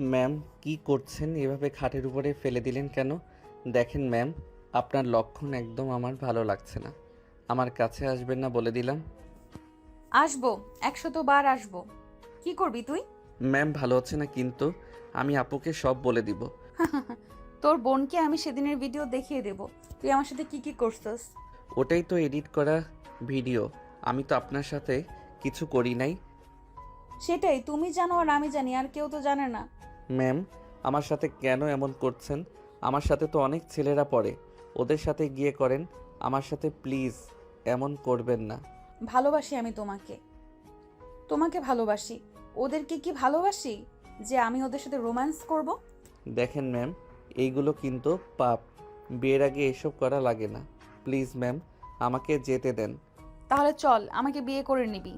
Ma'am, কি করছেন? এভাবে খাটের উপরে ফেলে দিলেন কেন? দেখেন ম্যাম, আপনার লক্ষণ একদম আমার ভালো লাগছে না। আমার কাছে আসবেন না বলে দিলাম। আসবো, 100বার আসবো। কি করবি তুই? ম্যাম, ভালো হচ্ছে না কিন্তু। আমি আপুকে সব বলে দিব। তোর বোনকে আমি সেদিনের ভিডিও দেখিয়ে দেব তুই আমার সাথে কি কি করছস। ওটাই তো এডিট করা ভিডিও। আমি তো আপনার সাথে কিছু করি নাই। সেটাই তুমি জানো আর আমি জানি, আর কেউ তো জানে না। ম্যাম, আমার সাথে কেন এমন করছেন? আমার সাথে তো অনেক ছেলেরা পড়ে। ওদের সাথে গিয়ে করেন। আমার সাথে প্লিজ এমন করবেন না। ভালোবাসি আমি তোমাকে, তোমাকে ভালোবাসি। ওদেরকে কি ভালোবাসি যে আমি ওদের সাথে রোম্যান্স করব? দেখেন ম্যাম, এইগুলো কিন্তু পাপ। বিয়ের আগে এসব করা লাগে না। প্লিজ ম্যাম, আমাকে যেতে দেন। তাহলে চল, আমাকে বিয়ে করে নিবি।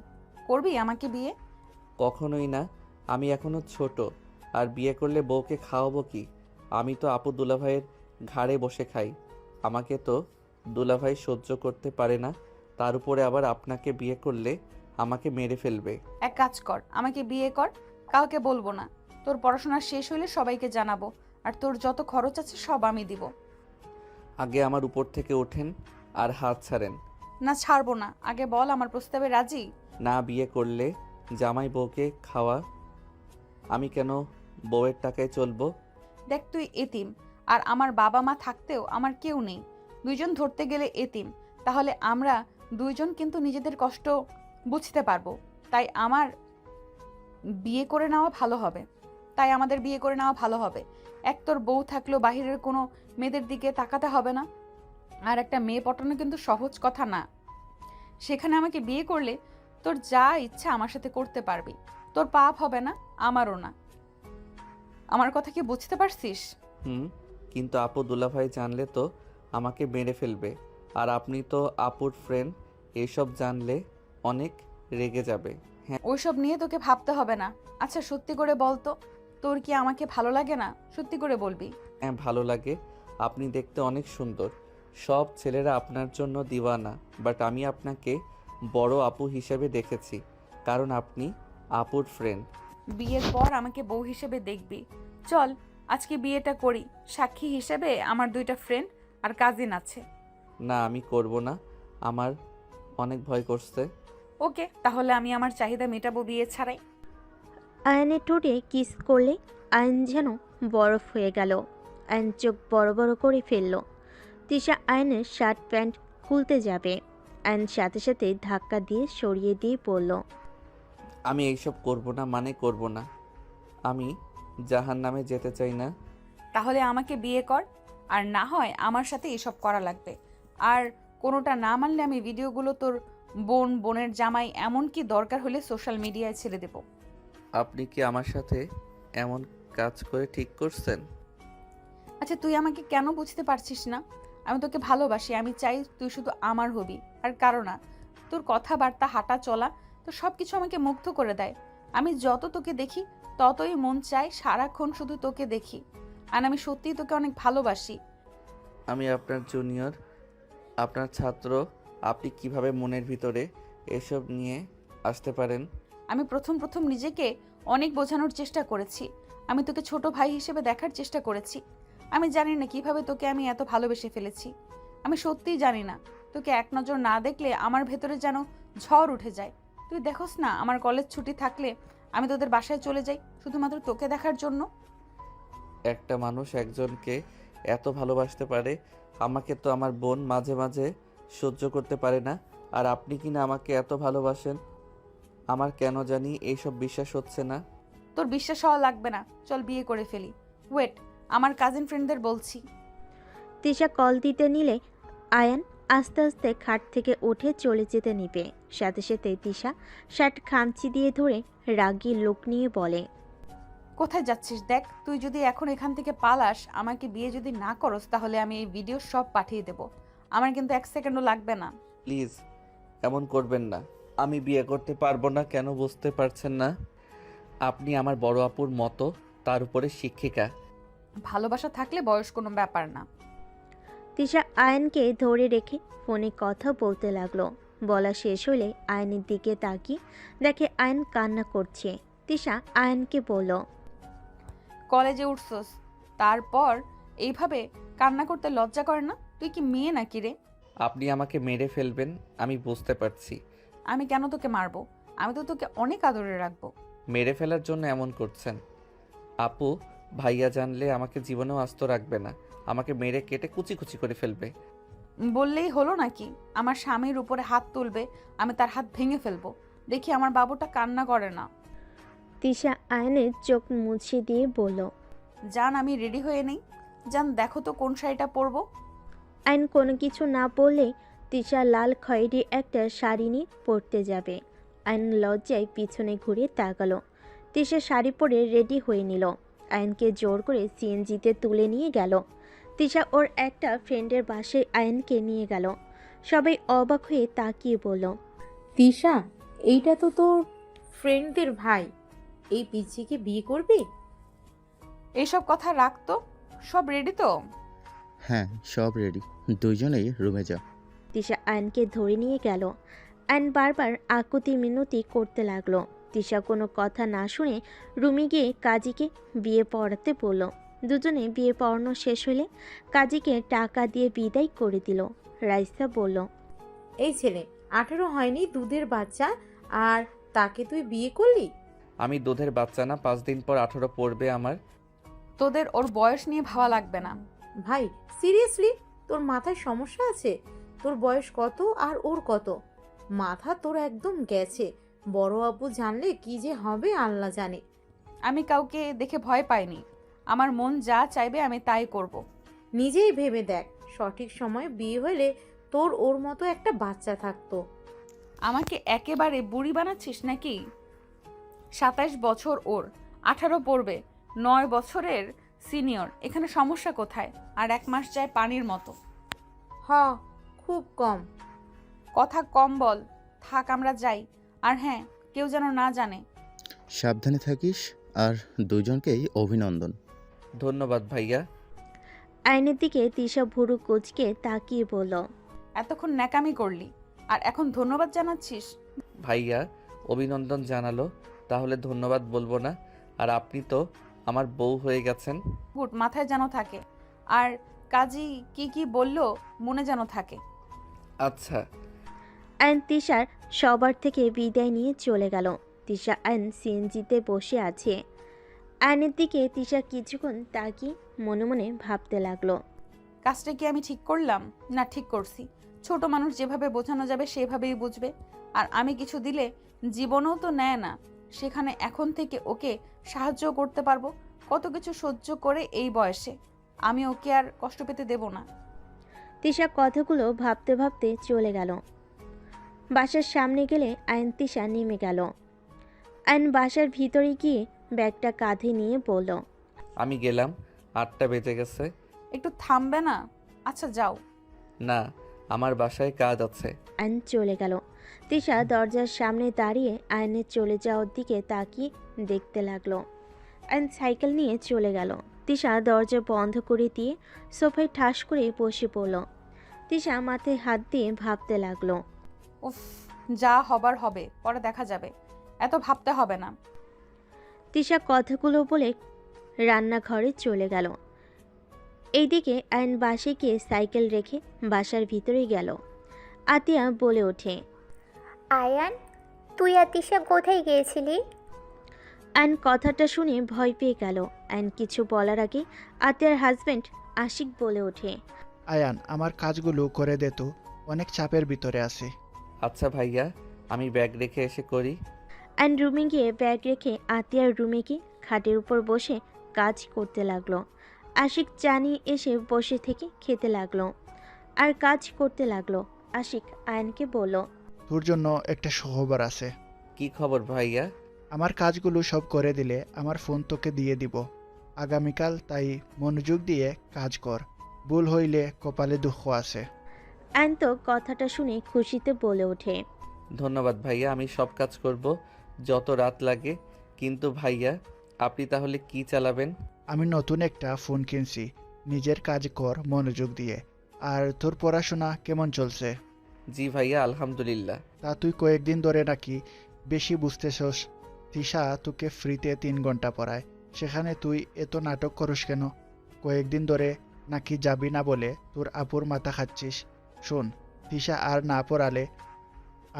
করবি আমাকে বিয়ে? কখনোই না। আমি এখনো ছোট। আর বিয়ে করলে বউকে খাওয়াবো কি? আমি তো আপু দুলাভাইয়ের ঘাড়ে বসে খাই। আমাকে তো দুলাভাই সহ্য করতে পারে না। তার উপরে আবার আপনাকে বিয়ে করলে আমাকে মেরে ফেলবে। এক কাজ কর, আমাকে বিয়ে কর। কাউকে বলবো না। তোর পড়াশোনা শেষ হইলে সবাইকে জানাবো। আর তোর যত খরচ আছে সব আমি দিব। আগে আমার উপর থেকে ওঠেন আর হাত ছাড়েন। না, ছাড়বো না। আগে বল, আমার প্রস্তাবে রাজি? না বিয়ে করলে জামাই বউকে খাওয়া। আমি কেন বউয়ের টাকায় চলবো? দেখ, তুই এতিম। আর আমার বাবা মা থাকতেও আমার কেউ নেই। দুইজন ধরতে গেলে এতিম। তাহলে আমরা দুইজন কিন্তু নিজেদের কষ্ট বুঝতে পারবো। তাই আমার বিয়ে করে নেওয়া ভালো হবে। তাই আমাদের বিয়ে করে নেওয়া ভালো হবে। এক, তোর বউ থাকলেও বাহিরের কোনো মেয়েদের দিকে তাকাতে হবে না। আর একটা মেয়ে পটানো কিন্তু সহজ কথা না। সেখানে আমাকে বিয়ে করলে তোর যা ইচ্ছা আমার সাথে করতে পারবি। তোর পাপ হবে না, আমারও না। আমার কথা কি বুঝতে পারছিস? হুম, কিন্তু আপু দুলাভাই জানলে তো আমাকে মেরে ফেলবে। আর আপনি তো আপুর ফ্রেন্ড, এসব জানলে অনেক রেগে যাবে। হ্যাঁ। ওইসব নিয়ে তোকে ভাবতে হবে না। আচ্ছা, সত্যি করে বল তো, তোর কি আমাকে ভালো লাগে না? সত্যি করে বলবি। হ্যাঁ, ভালো লাগে। আপনি দেখতে অনেক সুন্দর। সব ছেলেরা আপনার জন্য দিওয়ানা। বাট আমি আপনাকে বড় আপু হিসেবে দেখেছি, কারণ আপনি আপুর ফ্রেন্ড। বিয়ের পর আমাকে বউ হিসেবে দেখবি। চল, আজকে বিয়েটা করি। সাক্ষী হিসেবে আমার দুইটা ফ্রেন্ড আর কাজিন আছে। না, আমি করব না। আমার অনেক ভয় করছে। ওকে, তাহলে আমি আমার চাহিদা মেটাবো বিয়ে ছাড়াই। আয়নের ঠোঁটে কিস করলে আয়ন যেন বরফ হয়ে গেল। আয়ন চোখ বড় বড় করে ফেলল। তিশা আয়নের শার্ট প্যান্ট খুলতে যাবে। আয়ন সাথে সাথে ধাক্কা দিয়ে সরিয়ে দিয়ে পড়ল। আমি এইসব করব না, মানে করব না। আমি জাহান্নামে যেতে চাই না। তাহলে আমাকে বিয়ে কর। আর না হয় আমার সাথে এসব করা লাগবে। আর কোনোটা না মানলে আমি ভিডিওগুলো তোর বোন, বোনের জামাই, এমনকি দরকার হলে সোশ্যাল মিডিয়ায় ছেড়ে দেব। আপনি কি আমার সাথে এমন কাজ করে ঠিক করছেন? আচ্ছা, তুই আমাকে কেন বুঝতে পারছিস না? আমি তোকে ভালোবাসি। আমি চাই তুই শুধু আমার হবি, আর কারো না। তোর কথাবার্তা, হাঁটা চলা, তো সব কিছু আমাকে মুগ্ধ করে দেয়। আমি যত তোকে দেখি ততই মন চায় সারাক্ষণ শুধু তোকে দেখি। আর আমি সত্যিই তোকে অনেক ভালোবাসি। আমি আপনার জুনিয়র, আপনার ছাত্র। আপনি কিভাবে মনের ভিতরে এসব নিয়ে আসতে পারেন? আমি প্রথম প্রথম নিজেকে অনেক বোঝানোর চেষ্টা করেছি। আমি তোকে ছোট ভাই হিসেবে দেখার চেষ্টা করেছি। আমি জানি না কিভাবে তোকে আমি এত ভালোবেসে ফেলেছি। আমি সত্যিই জানি না। তোকে এক নজর না দেখলে আমার ভেতরে যেন ঝড় উঠে যায়। তুই দেখোস না, আমার কলেজ ছুটি থাকলে আমি তোদের বাসায় চলে যাই শুধুমাত্র তোকে দেখার জন্য। একটা মানুষ একজনকে এত ভালোবাসতে পারে? আমাকে তো আমার বোন মাঝে মাঝে সহ্য করতে পারে না। আর আপনি কি না আমাকে এত ভালোবাসেন? আমার কেন জানি এইসব বিশ্বাস হচ্ছে না। তোর বিশ্বাস হওয়া লাগবে না। চল বিয়ে করে ফেলি। ওয়েট, আমার কাজিন ফ্রেন্ডদের বলছি। তিশা কল দিতে নিলে আয়ান আস্তে আস্তে খাট থেকে উঠে চলে যেতে নিবে। সাথে সাথে তিশা শার্ট খামচি দিয়ে ধরে রাগী লোক নিয়ে বলে, কোথায় যাচ্ছিস? দেখ, তুই যদি এখন এখান থেকে পালাস, আমাকে বিয়ে যদি না করস, তাহলে আমি এই ভিডিও সব পাঠিয়ে দেব। আমার কিন্তু 1 সেকেন্ডও লাগবে না। প্লিজ এমন করবেন না। আমি বিয়ে করতে পারবো না, কেন বুঝতে পারছেন না? আপনি আমার বড় আপুর মতো, তার উপরে শিক্ষিকা। ভালোবাসা থাকলে বয়স কোনো ব্যাপার না। তিশা আয়নকে ধরে রেখে ফোনে কথা বলতে লাগলো। বলা শেষ হলে আয়নের দিকে তাকিয়ে দেখে আয়ন কান্না করছে। তিশা আয়নকে বলল, কলেজে উঠছস, তারপর এইভাবে কান্না করতে লজ্জা করে না? তুই কি মেয়ে নাকি রে? আপনি আমাকে মেরে ফেলবেন আমি বুঝতে পারছি। আমি কেন তোকে মারবো? আমি তো তোকে অনেক আদরে রাখবো। মেরে ফেলার জন্য এমন করছেন? আপু, ভাইয়া জানলে আমাকে জীবনেও আস্ত রাখবে না, আমাকে মেরে কেটে কুচি কুচি করে ফেলবে। বললেই হলো নাকি? আমার স্বামীর উপরে হাত তুলবে, আমি তার হাত ভেঙে ফেলবো। দেখি আমার বাবুটা কান্না করে না। তিশা আয়নের চোখ মুছে দিয়ে বলল। জান, আমি রেডি হয়ে নেই। জান, দেখো তো কোন শাড়িটা পরবো। আয়ন কোনো কিছু না বললে তিশা লাল খয়েরি একটা শাড়ি নিয়ে পরতে যাবে। আয়ন লজ্জায় পিছনে ঘুরে তাকালো। তিশা শাড়ি পরে রেডি হয়ে নিল। আয়নকে জোর করে সিএনজিতে তুলে নিয়ে গেল। তিশা ওর একটা ফ্রেন্ডের বাসায় আয়নকে নিয়ে গেল। সবাই অবাক হয়ে তাকিয়ে বলল। তিশা, এইটা তো তোর ফ্রেন্ডদের ভাই। এই পিচ্চিকে বিয়ে করবি? এইসব কথা রাখতো। সব রেডি তো? হ্যাঁ, সব রেডি। দুইজনেই রুমে যাও। তিশা আয়নকে ধরে নিয়ে গেল। আয়ন বারবার আকুতি মিনতি করতে লাগলো। তিশা কোনো কথা না শুনে রুমে গিয়ে কাজীকে বিয়ে পড়াতে বলল। দুজনে বিয়ে পড়ানো শেষ হলে কাজীকে টাকা দিয়ে বিদায় করে দিল। রাইসা বলল। এই ছেলে 18 হয়নি, দুধের বাচ্চা, আর তাকে তুই বিয়ে করলি? আমি দুধের বাচ্চা না, 5 দিন পর 18 পড়বে আমার। তোদের ওর বয়স নিয়ে ভাবা লাগবে না। ভাই সিরিয়াসলি, তোর মাথায় সমস্যা আছে? তোর বয়স কত আর ওর কত? মাথা তোর একদম গেছে। বড় আপু জানলে কি যে হবে আল্লাহ জানে। আমি কাউকে দেখে ভয় পাইনি। আমার মন যা চাইবে আমি তাই করব। নিজেই ভেবে দেখ, সঠিক সময়ে বিয়ে হলে তোর ওর মতো একটা বাচ্চা থাকতো। আমাকে একেবারে বুড়ি বানাচ্ছিস নাকি? 27 বছর ওর, 18 পড়বে, 9 বছরের সিনিয়র। এখানে সমস্যা কোথায়? আর 1 মাস যায় পানির মতো। হ, খুব কম। কথা কম বল। থাক, আমরা যাই। আর হ্যাঁ, কেউ যেন না জানে। সাবধানে থাকিস, আর দুজনকেই অভিনন্দন। ধন্যবাদ ভাইয়া। আয়নের দিকে তিশা ভুরু কুচকে তাকিয়ে বলল। এতক্ষণ ন্যাকামি করলি, আর এখন ধন্যবাদ জানাচ্ছিস? ভাইয়া অভিনন্দন জানালো, তাহলে ধন্যবাদ বলবো না? আর আপনি তো আমার বউ হয়ে গেছেন। গুড, মাথায় যেন থাকে। আর কাজী কি কি বললো মনে যেন থাকে। আচ্ছা। আয়ন তিশার সবার থেকে বিদায় নিয়ে চলে গেল। তিশা আয়ন সিএনজিতে বসে আছে। আয়নের দিকে তিশা কিছুক্ষণ তাকিয়ে মনে মনে ভাবতে লাগলো। কাজটা কি আমি ঠিক করলাম? না ঠিক করছি। ছোট মানুষ যেভাবে বোঝানো যাবে সেভাবেই বুঝবে। আর আমি কিছু দিলে জীবনেও তো নেয় না, সেখানে এখন থেকে ওকে সাহায্য করতে পারবো। কত কিছু সহ্য করে এই বয়সে আমি ওকে আর কষ্ট পেতে দেব না। তিশা কথাগুলো ভাবতে ভাবতে চলে গেল। বাসার সামনে গেলে আয়ন তিশা নেমে গেল। আয়ন বাসার ভিতরে গিয়ে ব্যাগটা কাঁধে নিয়ে বলল। আমি গেলাম, 8টা বেজে গেছে। একটু থামবে না? আচ্ছা যাও। না, আমার বাসায় কাজ আছে। আয়ন চলে গেল। তিশা দরজার সামনে দাঁড়িয়ে আয়নের চলে যাওয়ার দিকে তাকিয়ে দেখতে লাগলো। আয়ন সাইকেল নিয়ে চলে গেল। তিশা দরজা বন্ধ করে দিয়ে সোফায় ঠাস করে বসে পড়ল। তিশা মাথায় হাত দিয়ে ভাবতে লাগলো। উফ, যা হবার হবে, পরে দেখা যাবে। এত ভাবতে হবে না। তিশা কথাগুলো বলে রান্নাঘরে চলে গেল। এইদিকে আয়ন বাসে গিয়ে সাইকেল রেখে বাসার ভিতরে গেল। আতিয়া বলে ওঠে। আয়ান, তুই আর তিশা কোথায় গিয়েছিলি? আয়ন কথাটা শুনে ভয় পেয়ে গেল। আয়ন কিছু বলার আগে আতিয়ার হাজবেন্ড আশিক বলে ওঠে। আয়ান, আমার কাজগুলো করে দে তো, অনেক চাপের ভিতরে আছি। আচ্ছা ভাইয়া, আমি ব্যাগ রেখে এসে করি। আয়ন রুমে গিয়ে ব্যাগ রেখে আতিয়ার রুমে গিয়ে খাটের উপর বসে কাজ করতে লাগলো। আশিক চা নিয়ে এসে বসে থেকে খেতে লাগলো আর কাজ করতে লাগলো। আশিক আয়নকে বলল। তোর জন্য একটা সুখবর আছে। কি খবর ভাইয়া? আমার কাজগুলো সব করে দিলে আমার ফোন তোকে দিয়ে দিব আগামীকাল, তাই মনোযোগ দিয়ে কাজ কর। ভুল হইলে কপালে দুঃখ আছে। আয়ন তো কথাটা শুনে খুশিতে বলে ওঠে। ধন্যবাদ ভাইয়া, আমি সব কাজ করব, যত রাত লাগে। কিন্তু ভাইয়া, আপনি তাহলে কি চালাবেন? আমি নতুন একটা ফোন কিনছি, নিজের কাজ কর মনোযোগ দিয়ে। আর তোর পড়াশোনা কেমন চলছে? জি ভাইয়া, আলহামদুলিল্লাহ। তা তুই কয়েকদিন ধরে নাকি বেশি বুঝতেছস। তিশা তোকে ফ্রিতে 3 ঘন্টা পড়ায়, সেখানে তুই এত নাটক করস কেন? কয়েকদিন ধরে নাকি যাবি না বলে তোর আপুর মাথা খাচ্ছিস। শোন, তিশা আর না পড়ালে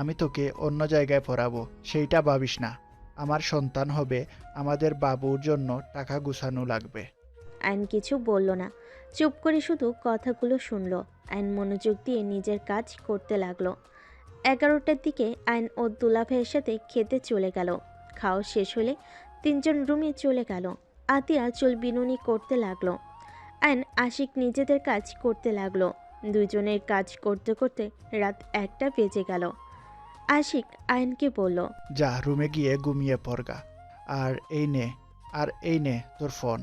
আমি তোকে অন্য জায়গায় পড়াবো, সেইটা ভাবিস না। আমার সন্তান হবে, আমাদের বাবুর জন্য টাকা গুছানো লাগবে। আইন কিছু বলল না, চুপ করে শুধু কথাগুলো শুনল। আইন মনোযোগ দিয়ে নিজের কাজ করতে লাগলো। 11টার দিকে আইন ও দুলাভাইয়ের সাথে খেতে চলে গেল। খাওয়া শেষ হলে তিনজন রুমে চলে গেল। আতিয়া চুল বিনুনি করতে লাগলো। আইন আশিক নিজেদের কাজ করতে লাগলো। দুজনের কাজ করতে করতে রাত 1টা বেজে গেল। আশিক আইনকে বলল, যা রুমে গিয়ে ঘুমিয়ে পড়গা। আর এই নে তোর ফোন।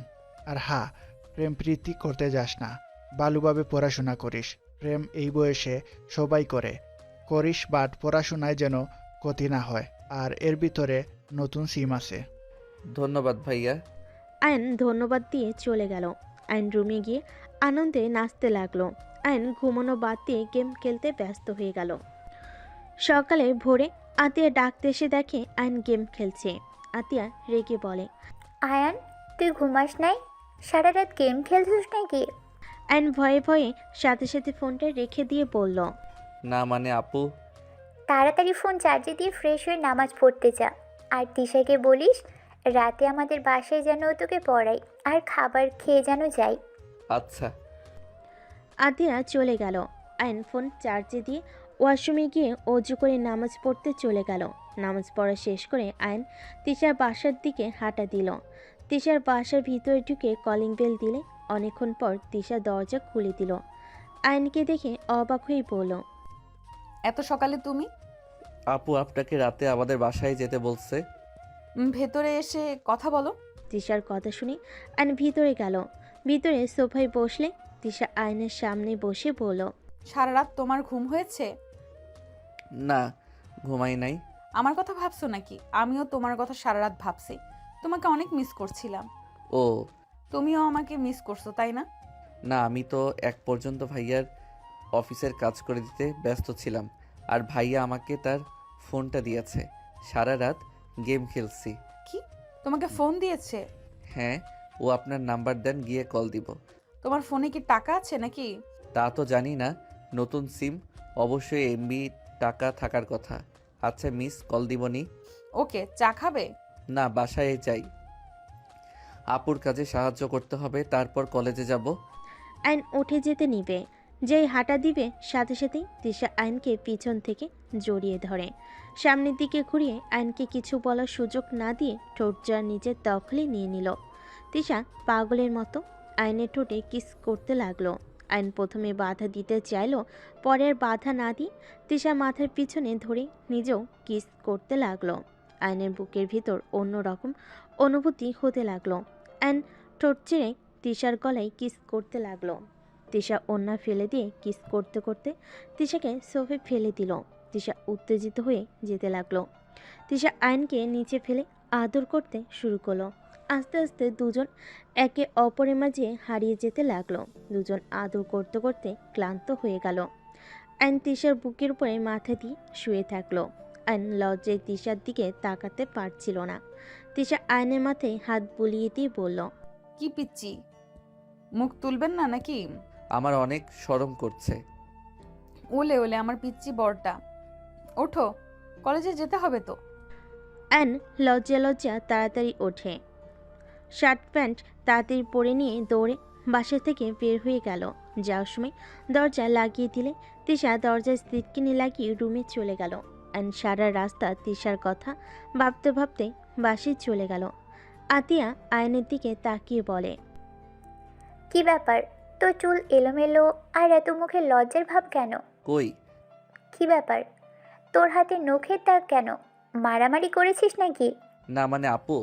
আর হ্যাঁ, প্রেম প্রীতি করতে যাস না, ভালোভাবে পড়াশোনা করিস। প্রেম এই বয়সে সবাই করিস, বাট পড়াশোনায় যেন ক্ষতি না হয়। আর এর ভিতরে নতুন সিম আছে। ধন্যবাদ ভাইয়া। আইন ধন্যবাদ দিয়ে চলে গেল। আইন রুমে গিয়ে আনন্দে নাচতে লাগলো। আইন ঘুমানো বাদ দিয়ে গেম খেলতে ব্যস্ত হয়ে গেল। সকালে ভোরে আতিয়া ডাকতে এসে দেখে আইন গেম খেলছে। আতিয়া রেগে বলে, আয়ান, তুই ঘুমাস নাই? সারা রাত গেম খেলছিস নাকি? আইন ভয়ে ভয়ে সাথে সাথে ফোনটা রেখে দিয়ে বলল, না মানে আপু, তাড়াতাড়ি ফোন চার্জে দিয়ে ফ্রেশ হয়ে নামাজ পড়তে যা। আর তিশাকে বলিস রাতে আমাদের বাসায় যেন ও তোকে পড়াই, আর খাবার খেয়ে যেন যাই। আচ্ছা। আতিয়া চলে গেল। আইন ফোন চার্জে দিয়ে ওয়াশরুমে গিয়ে অজু করে নামাজ পড়তে চলে গেল। নামাজ পড়া শেষ করে আইন তিশার বাসার দিকে হাঁটা দিল। তিশার বাসার ভিতরে ঢুকে কলিং বেল দিলে অনেকক্ষণ পর তিশা দরজা খুলে দিল। আইনকে দেখে অবাক হয়ে বলল, এত সকালে তুমি? আপু আপনাকে রাতে আমাদের বাসায় যেতে বলছে। ভেতরে এসে কথা বলো। তিশার কথা শুনে আইন ভিতরে গেল। ভিতরে সোফায় বসলে তিশা আইনের সামনে বসে বলল, সারা রাত তোমার ঘুম হয়েছে? না, ঘুমাই নাই। আমার কথা ভাবছো নাকি? আমিও তোমার কথা সারা রাত ভাবছি। তোমাকে অনেক মিস করছিলাম। ও তুমিও আমাকে মিস করছো, তাই না? না, আমি তো এক পর্যন্ত ভাইয়ার অফিসের কাজ করে দিতে ব্যস্ত ছিলাম। আর ভাইয়া আমাকে তার ফোনটা দিয়েছে। সারা রাত গেম খেলছি। কি, তোমাকে ফোন দিয়েছে? হ্যাঁ, ও আপনার নাম্বার দেন, গিয়ে কল দিব। তোমার ফোনে কি টাকা আছে নাকি? তা তো জানি না, নতুন সিম, অবশ্যই এমবি টাকা থাকার কথা। আচ্ছা মিস, কল দিবনি? ওকে, চা খাবে? না, বাসায় যাই, আপুর কাজে সাহায্য করতে হবে, তারপর কলেজে যাব। আইন উঠে যেতে নিবে। যেই হাঁটা দিবে সাথে সাথেই তিশা আইনকে পিছন থেকে জড়িয়ে ধরে। সামনের দিকে ঘুরিয়ে আইনকে কিছু বলার সুযোগ না দিয়ে ঠোঁট যার নিজের দখলে নিয়ে নিল। তিশা পাগলের মতো আইনের ঠোঁটে কিস করতে লাগলো। আইন প্রথমে বাধা দিতে চাইলো, পরে আর বাধা না দিয়ে তিশা মাথার পিছনে ধরে নিজেও কিস করতে লাগলো। আইনের বুকের ভিতর অন্যরকম অনুভূতি হতে লাগলো। আইন ঠোঁট চেড়ে তিশার গলায় কিস করতে লাগলো। তিশা ওন্না ফেলে দিয়ে কিস করতে করতে তিশাকে সোফে ফেলে দিল। তিশা উত্তেজিত হয়ে যেতে লাগলো। তিশা আইনকে নিচে ফেলে আদর করতে শুরু করলো। আস্তে আস্তে দুজন একে অপরের মাঝে হারিয়ে যেতে লাগলো। দুজন আদর করতে করতে ক্লান্ত হয়ে গেল। আইন তিশার বুকের উপরে মাথা দিয়ে শুয়ে থাকলো। আইন লজ্জায় তিশার দিকে তাকাতে পারছিল না। তিশা আইনের মাথায় হাত বুলিয়ে দিয়ে বলল, কি পিচ্ছি, মুখ তুলবেন না নাকি? আমার অনেক শরম করছে। ওলে ওলে আমার পিচ্ছি বরটা, ওঠো, কলেজে যেতে হবে তো। অ্যান লজ্জা লজ্জা তাড়াতাড়ি ওঠে। শার্ট প্যান্ট তাড়াতাড়ি পরে নিয়ে দৌড়ে বাসা থেকে বের হয়ে গেল। যাওয়ার সময় দরজা লাগিয়ে দিলে তিশা দরজায় সিটকিনি লাগিয়ে রুমে চলে গেল। অ্যান সারা রাস্তা তিশার কথা ভাবতে ভাবতে বাসে চলে গেল। আতিয়া আয়নের দিকে তাকিয়ে বলে, কি ব্যাপার, তোর চুল এলোমেলো আর এত মুখে লজ্জার ভাব কেন? কই? কি ব্যাপার, তোর হাতে নখের দাগ কেন? মারামারি করেছিস নাকি? না মানে আপু,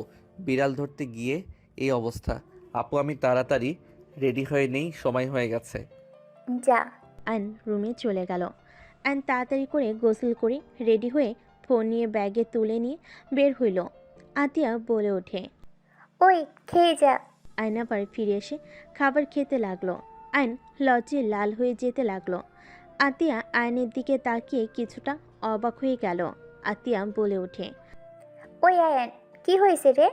বিড়াল ধরতে গিয়ে এই অবস্থা। আপু আমি তাড়াতাড়ি রেডি হয়ে নেই, সময় হয়ে গেছে। যা। আয়ন রুমে চলে গেল। আয়ন তাড়াতাড়ি করে গোসল করে রেডি হয়ে ফোন নিয়ে ব্যাগে তুলে নিয়ে বের হইল। আতিয়া বলে ওঠে, ওই খেয়ে যা। আয়ন আবার ফিরে এসে খাবার খেতে লাগলো। আয়ন লজ্জে লাল হয়ে যেতে লাগলো। আতিয়া আয়নের দিকে তাকিয়ে কিছুটা অবাক হয়ে গেল। আতিয়া বলে ওঠে, ওই আয়ান, কি হয়েছে রে?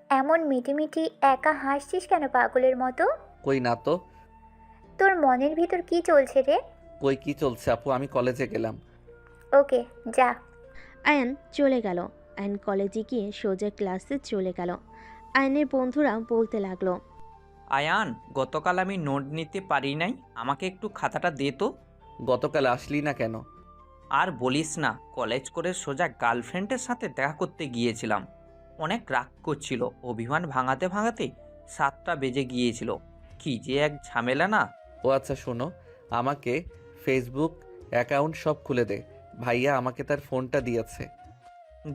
এমন মিটিমিটি একা হাসছিস কেন পাগলের মতো? কই না তো। তোর মনের ভিতর কি চলছে রে? কই কি চলছে আপু, আমি কলেজে গেলাম। ওকে, যা। আয়ান চলে গেল। আয়ান কলেজে গিয়ে সোজা ক্লাসে চলে গেল। আয়ানের বন্ধুরা বলতে লাগলো, আয়ান, গতকাল আমি নোট নিতে পারি নাই, আমাকে একটু খাতাটা দে তো। গতকাল আসলি না কেন? আর বলিস না, কলেজ করে সোজা গার্লফ্রেন্ডের সাথে দেখা করতে গিয়েছিলাম। অনেক রাগ করছিল, অভিমান ভাঙাতে ভাঙাতে 7টা বেজে গিয়েছিল। কি যে এক ঝামেলা না। ও আচ্ছা শোনো, আমাকে ফেসবুক অ্যাকাউন্ট সব খুলে দে। ভাইয়া আমাকে তার ফোনটা দিয়েছে।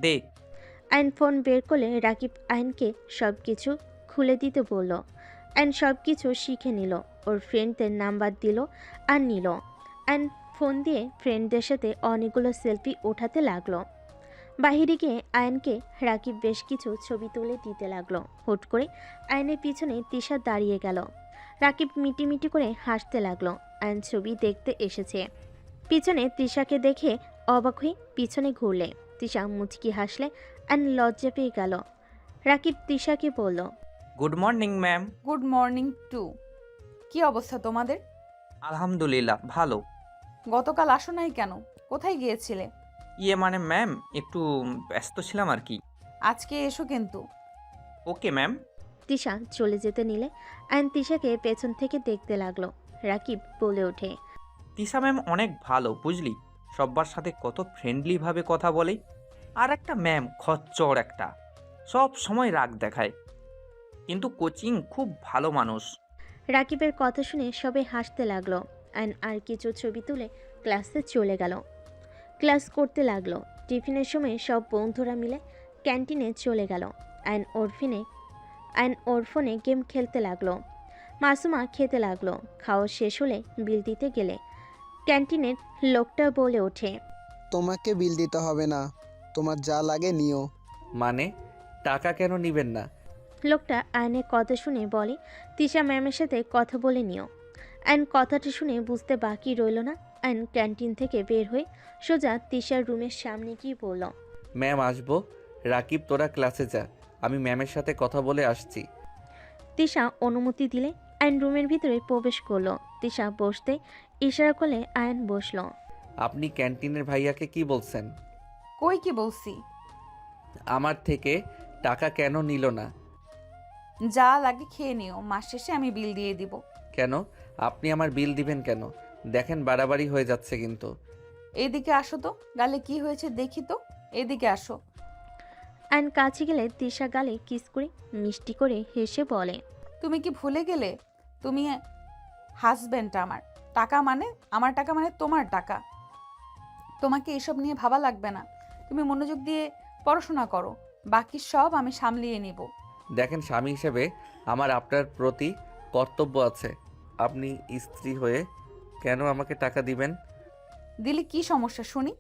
দে। আয়ন ফোন বের করলে রাকিব আয়নকে সব কিছু খুলে দিতে বলল। আয়ন সব কিছু শিখে নিল, ওর ফ্রেন্ডদের নাম্বার দিল আর নিল। আয়ন ফোন দিয়ে ফ্রেন্ডদের সাথে অনেকগুলো সেলফি ওঠাতে লাগলো। বাহিরে গিয়ে আয়নকে রাকিব বেশ কিছু ছবি তুলে দিতে লাগলো। হুট করে আয়নের পিছনে তিশা দাঁড়িয়ে গেল। রাকিব মিটিমিটি করে হাসতে লাগলো। আয়ন ছবি দেখতে এসেছে। পিছনে তৃষাকে দেখে অবাক হয়ে পিছনে ঘুরলে তৃষা মুচকি হাসলে আয়ন লজ্জা পেয়ে গেল। রাকিব তৃষাকে বলল, good morning ma'am. Good morning to. কি অবস্থা তোমাদের? আলহামদুলিল্লাহ ভালো। গতকাল আসো নাই কেন? কোথায় গিয়েছিলে? মানে ম্যাম, একটু ব্যস্ত ছিলাম আর কি। আজকে এসো কিন্তু। Okay ma'am. তৃষা চলে যেতে নিলে আয়ন তৃষাকে পেছন থেকে দেখতে লাগলো। রাকিব বলে ওঠে, তিশা ম্যাম অনেক ভালো বুঝলি, সব্বার সাথে কত ফ্রেন্ডলিভাবে কথা বলে। আর একটা ম্যাম খচ্চর একটা, সব সময় রাগ দেখায়, কিন্তু কোচিং খুব ভালো মানুষ। রাকিবের কথা শুনে সবাই হাসতে লাগলো। আয়ন আর কিছু ছবি তুলে ক্লাসে চলে গেল। ক্লাস করতে লাগলো। টিফিনের সময় সব বন্ধুরা মিলে ক্যান্টিনে চলে গেল। আয়ন ওর ফোনে গেম খেলতে লাগলো। মাসুমা খেতে লাগলো। খাওয়া শেষ হলে বিল দিতে গেলে ক্যান্টিনের লোকটা বলে ওঠে, তোমাকে বিল দিতে হবে না, তোমার যা লাগে নিও। মানে টাকা কেন নিবেন না? লোকটা আয়নের কথা শুনে বলে, তৃষা ম্যামের সাথে কথা বলে নিও। আয়ন কথাটা শুনে বুঝতে বাকি রইল না। আয়ন ক্যান্টিন থেকে বের হয়ে সোজা তৃষার রুমের সামনে গিয়ে বলল, ম্যাম আসবো? রাকিব তোরা ক্লাসে যা, আমি ম্যামের সাথে কথা বলে আসছি। তৃষা অনুমতি দিলে আয়ন রুমের ভিতরে প্রবেশ করলো। তৃষা বসতে ইশারা করলে আয়ন বসলো। আপনি ক্যান্টিনের ভাইয়াকে কি বলছেন? কই কি বলছি? আমার থেকে টাকা কেন নিল না? যা লাগে খেয়ে নিও, মাস শেষে আমি বিল দিয়ে দিব। কেন আপনি আমার বিল দিবেন কেন? দেখেন বাড়াবাড়ি হয়ে যাচ্ছে কিন্তু। এইদিকে আসো তো, গালে কি হয়েছে দেখি তো। এদিকে আসো। আয়ন কাছে গেলে তৃষা গালে কিস করে মিষ্টি করে হেসে বলে, তুমি কি ভুলে গেলে তুমি হাজবেন্ড আমার? টাকা মানে আমার টাকা, মানে তোমার টাকা। তোমাকে এসব নিয়ে ভাবা লাগবে না। তুমি মনোযোগ দিয়ে পড়াশোনা করো, বাকি সব আমি সামলিয়ে নিব। দেখেন স্বামী হিসেবে আমার আপনার প্রতি কর্তব্য আছে। আপনি স্ত্রী হয়ে কেন আমাকে টাকা দিবেন? দিলে কি সমস্যা শুনি?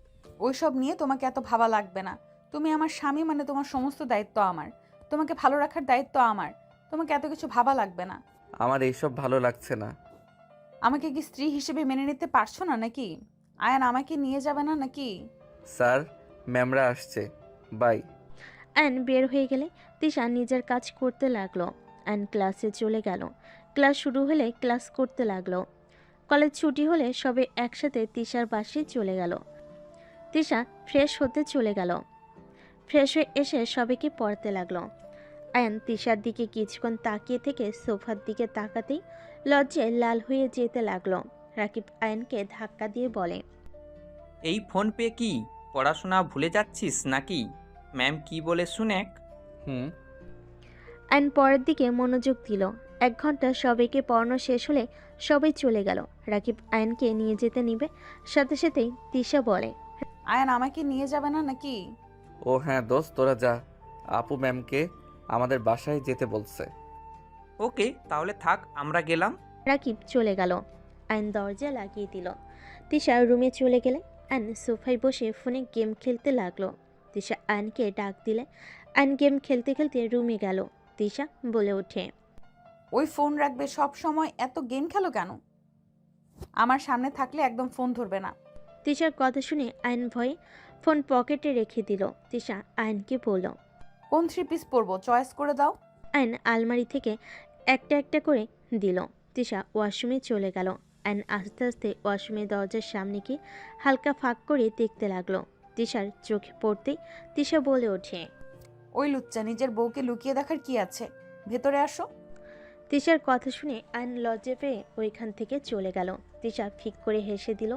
ওইসব নিয়ে তোমাকে এত ভাবা লাগবে না। তুমি আমার স্বামী, মানে তোমার সমস্ত দায়িত্ব আমার। তোমাকে ভালো রাখার দায়িত্ব আমার। তোমাকে এত কিছু ভাবা লাগবে না। আমার এইসব ভালো লাগছে না। আমাকে কি স্ত্রী হিসেবে মেনে নিতে পারছো না নাকি? আয়ান আমাকে নিয়ে যাবে না নাকি? স্যার, ম্যামরা আসছে, বাই। আয়ন বের হয়ে গেলে তৃষা নিজের কাজ করতে লাগলো। আয়ন ক্লাসে চলে গেল। ক্লাস শুরু হলে ক্লাস করতে লাগলো। কলেজ ছুটি হলে সবে একসাথে তৃষার বাসায় চলে গেল। তৃষা ফ্রেশ হতে চলে গেল। ফ্রেশ হয়ে এসে সবাইকে পড়তে লাগলো। আয়ন তৃষার দিকে কিছুক্ষণ তাকিয়ে থেকে সোফার দিকে তাকাতেই লজ্জায় লাল হয়ে যেতে লাগলো। রাকিব আয়নকে ধাক্কা দিয়ে বলে, এই ফোন পে কি পড়াশোনা ভুলে যাচ্ছিস নাকি? ম্যাম কি বলে শুনেক। হুম। আয়ন পরের দিকে মনোযোগ দিল। 1 ঘন্টা সবাইকে পড়ানো শেষ হলে সবাই চলে গেল। রাকিব আয়নকে নিয়ে যেতে নিবে, সাথে সাথেই তৃষা বলে, আয়ান আমাকে নিয়ে যাবে না নাকি? ও হ্যাঁ দোস্ত, তোরা যা, আপু ম্যামকে আমাদের বাসায় যেতে বলছে। ওকে তাহলে থাক, আমরা গেলাম। রাকিব চলে গেল। আয়ন দরজা লাগিয়ে দিল। তৃষা রুমে চলে গেলে আয়ন সোফায় বসে ফোনে গেম খেলতে লাগলো। তৃষা আয়নকে ডাক দিলে আয়ন গেম খেলতে খেলতে রুমে গেল। তৃষা বলে ওঠে, ওই ফোন রাখবে, সব সময় এত গেম খেলো কেন? আমার সামনে থাকলে একদম ফোন ধরবে না। তৃষার কথা শুনে আয়ন ভয়ে ফোন পকেটে রেখে দিল। তৃষা আয়নকে বলল, কোন 3 পিস পরবো চয়েস করে দাও। আয়ন আলমারি থেকে একটা একটা করে দিল। তিশা ওয়াশরুমে চলে গেল। আয়ন আস্তে আস্তে ওয়াশরুমের দরজার সামনে গিয়ে হালকা ফাঁক করে দেখতে লাগলো। তিশার চোখে পড়তেই তিশা বলে ওঠে, ওই লুচ্চা নিজের বউকে লুকিয়ে দেখার কি আছে, ভেতরে আসো। তিশার কথা শুনে আয়ন লজ্জা পেয়ে ওইখান থেকে চলে গেল। তিশা ফিক করে হেসে দিল।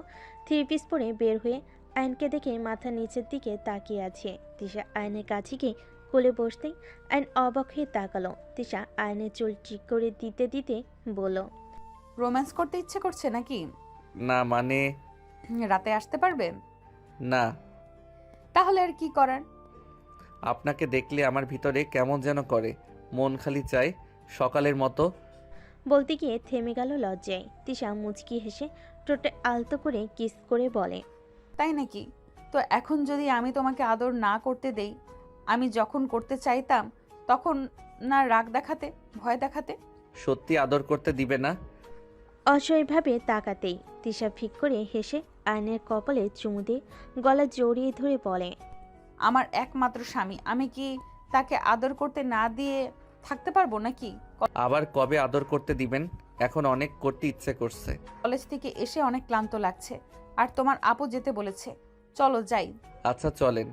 3 পিস পরে বের হয়ে আয়নকে দেখে মাথা নিচের দিকে তাকিয়ে আছে। তিশা আয়নের কাছে গিয়ে কোলে বসতেই আয়ন অবাক হয়ে তাকালো। তিশা আয়নের চুল ঠিক করে দিতে দিতে বলল, রোম্যান্স করতে ইচ্ছে করছে নাকি? না মানে রাতে আসতে পারবে? না, তাহলে আর কি করার। আপনাকে দেখলে আমার ভিতরে কেমন যেন করে, মন খালি চায় সকালের মতো। বলতে গিয়ে থেমে গেল লজ্জায়। তিশা মুচকি হেসে ঠোঁটে আলতো করে কিস করে বলে, তাই নাকি? তো এখন যদি আমি তোমাকে আদর না করতে দেই, আমি যখন করতে চাইতাম তখন না রাগ দেখাতে, ভয় দেখাতে? সত্যি আদর করতে দিবে না? অসহায়ভাবে তাকাতেই তিশা ফিক করে হেসে আয়নের কপালে চুমু দিয়ে গলা জড়িয়ে ধরে বলে, আমার একমাত্র স্বামী, আমি কি তাকে আদর করতে না দিয়ে থাকতে পারবো নাকি? আবার কবে আদর করতে দিবেন? এখন অনেক করতে ইচ্ছে করছে। কলেজ থেকে এসে অনেক ক্লান্ত লাগছে, আর তোমার আপু যেতে বলেছে, চলো যাই। আচ্ছা চলেন।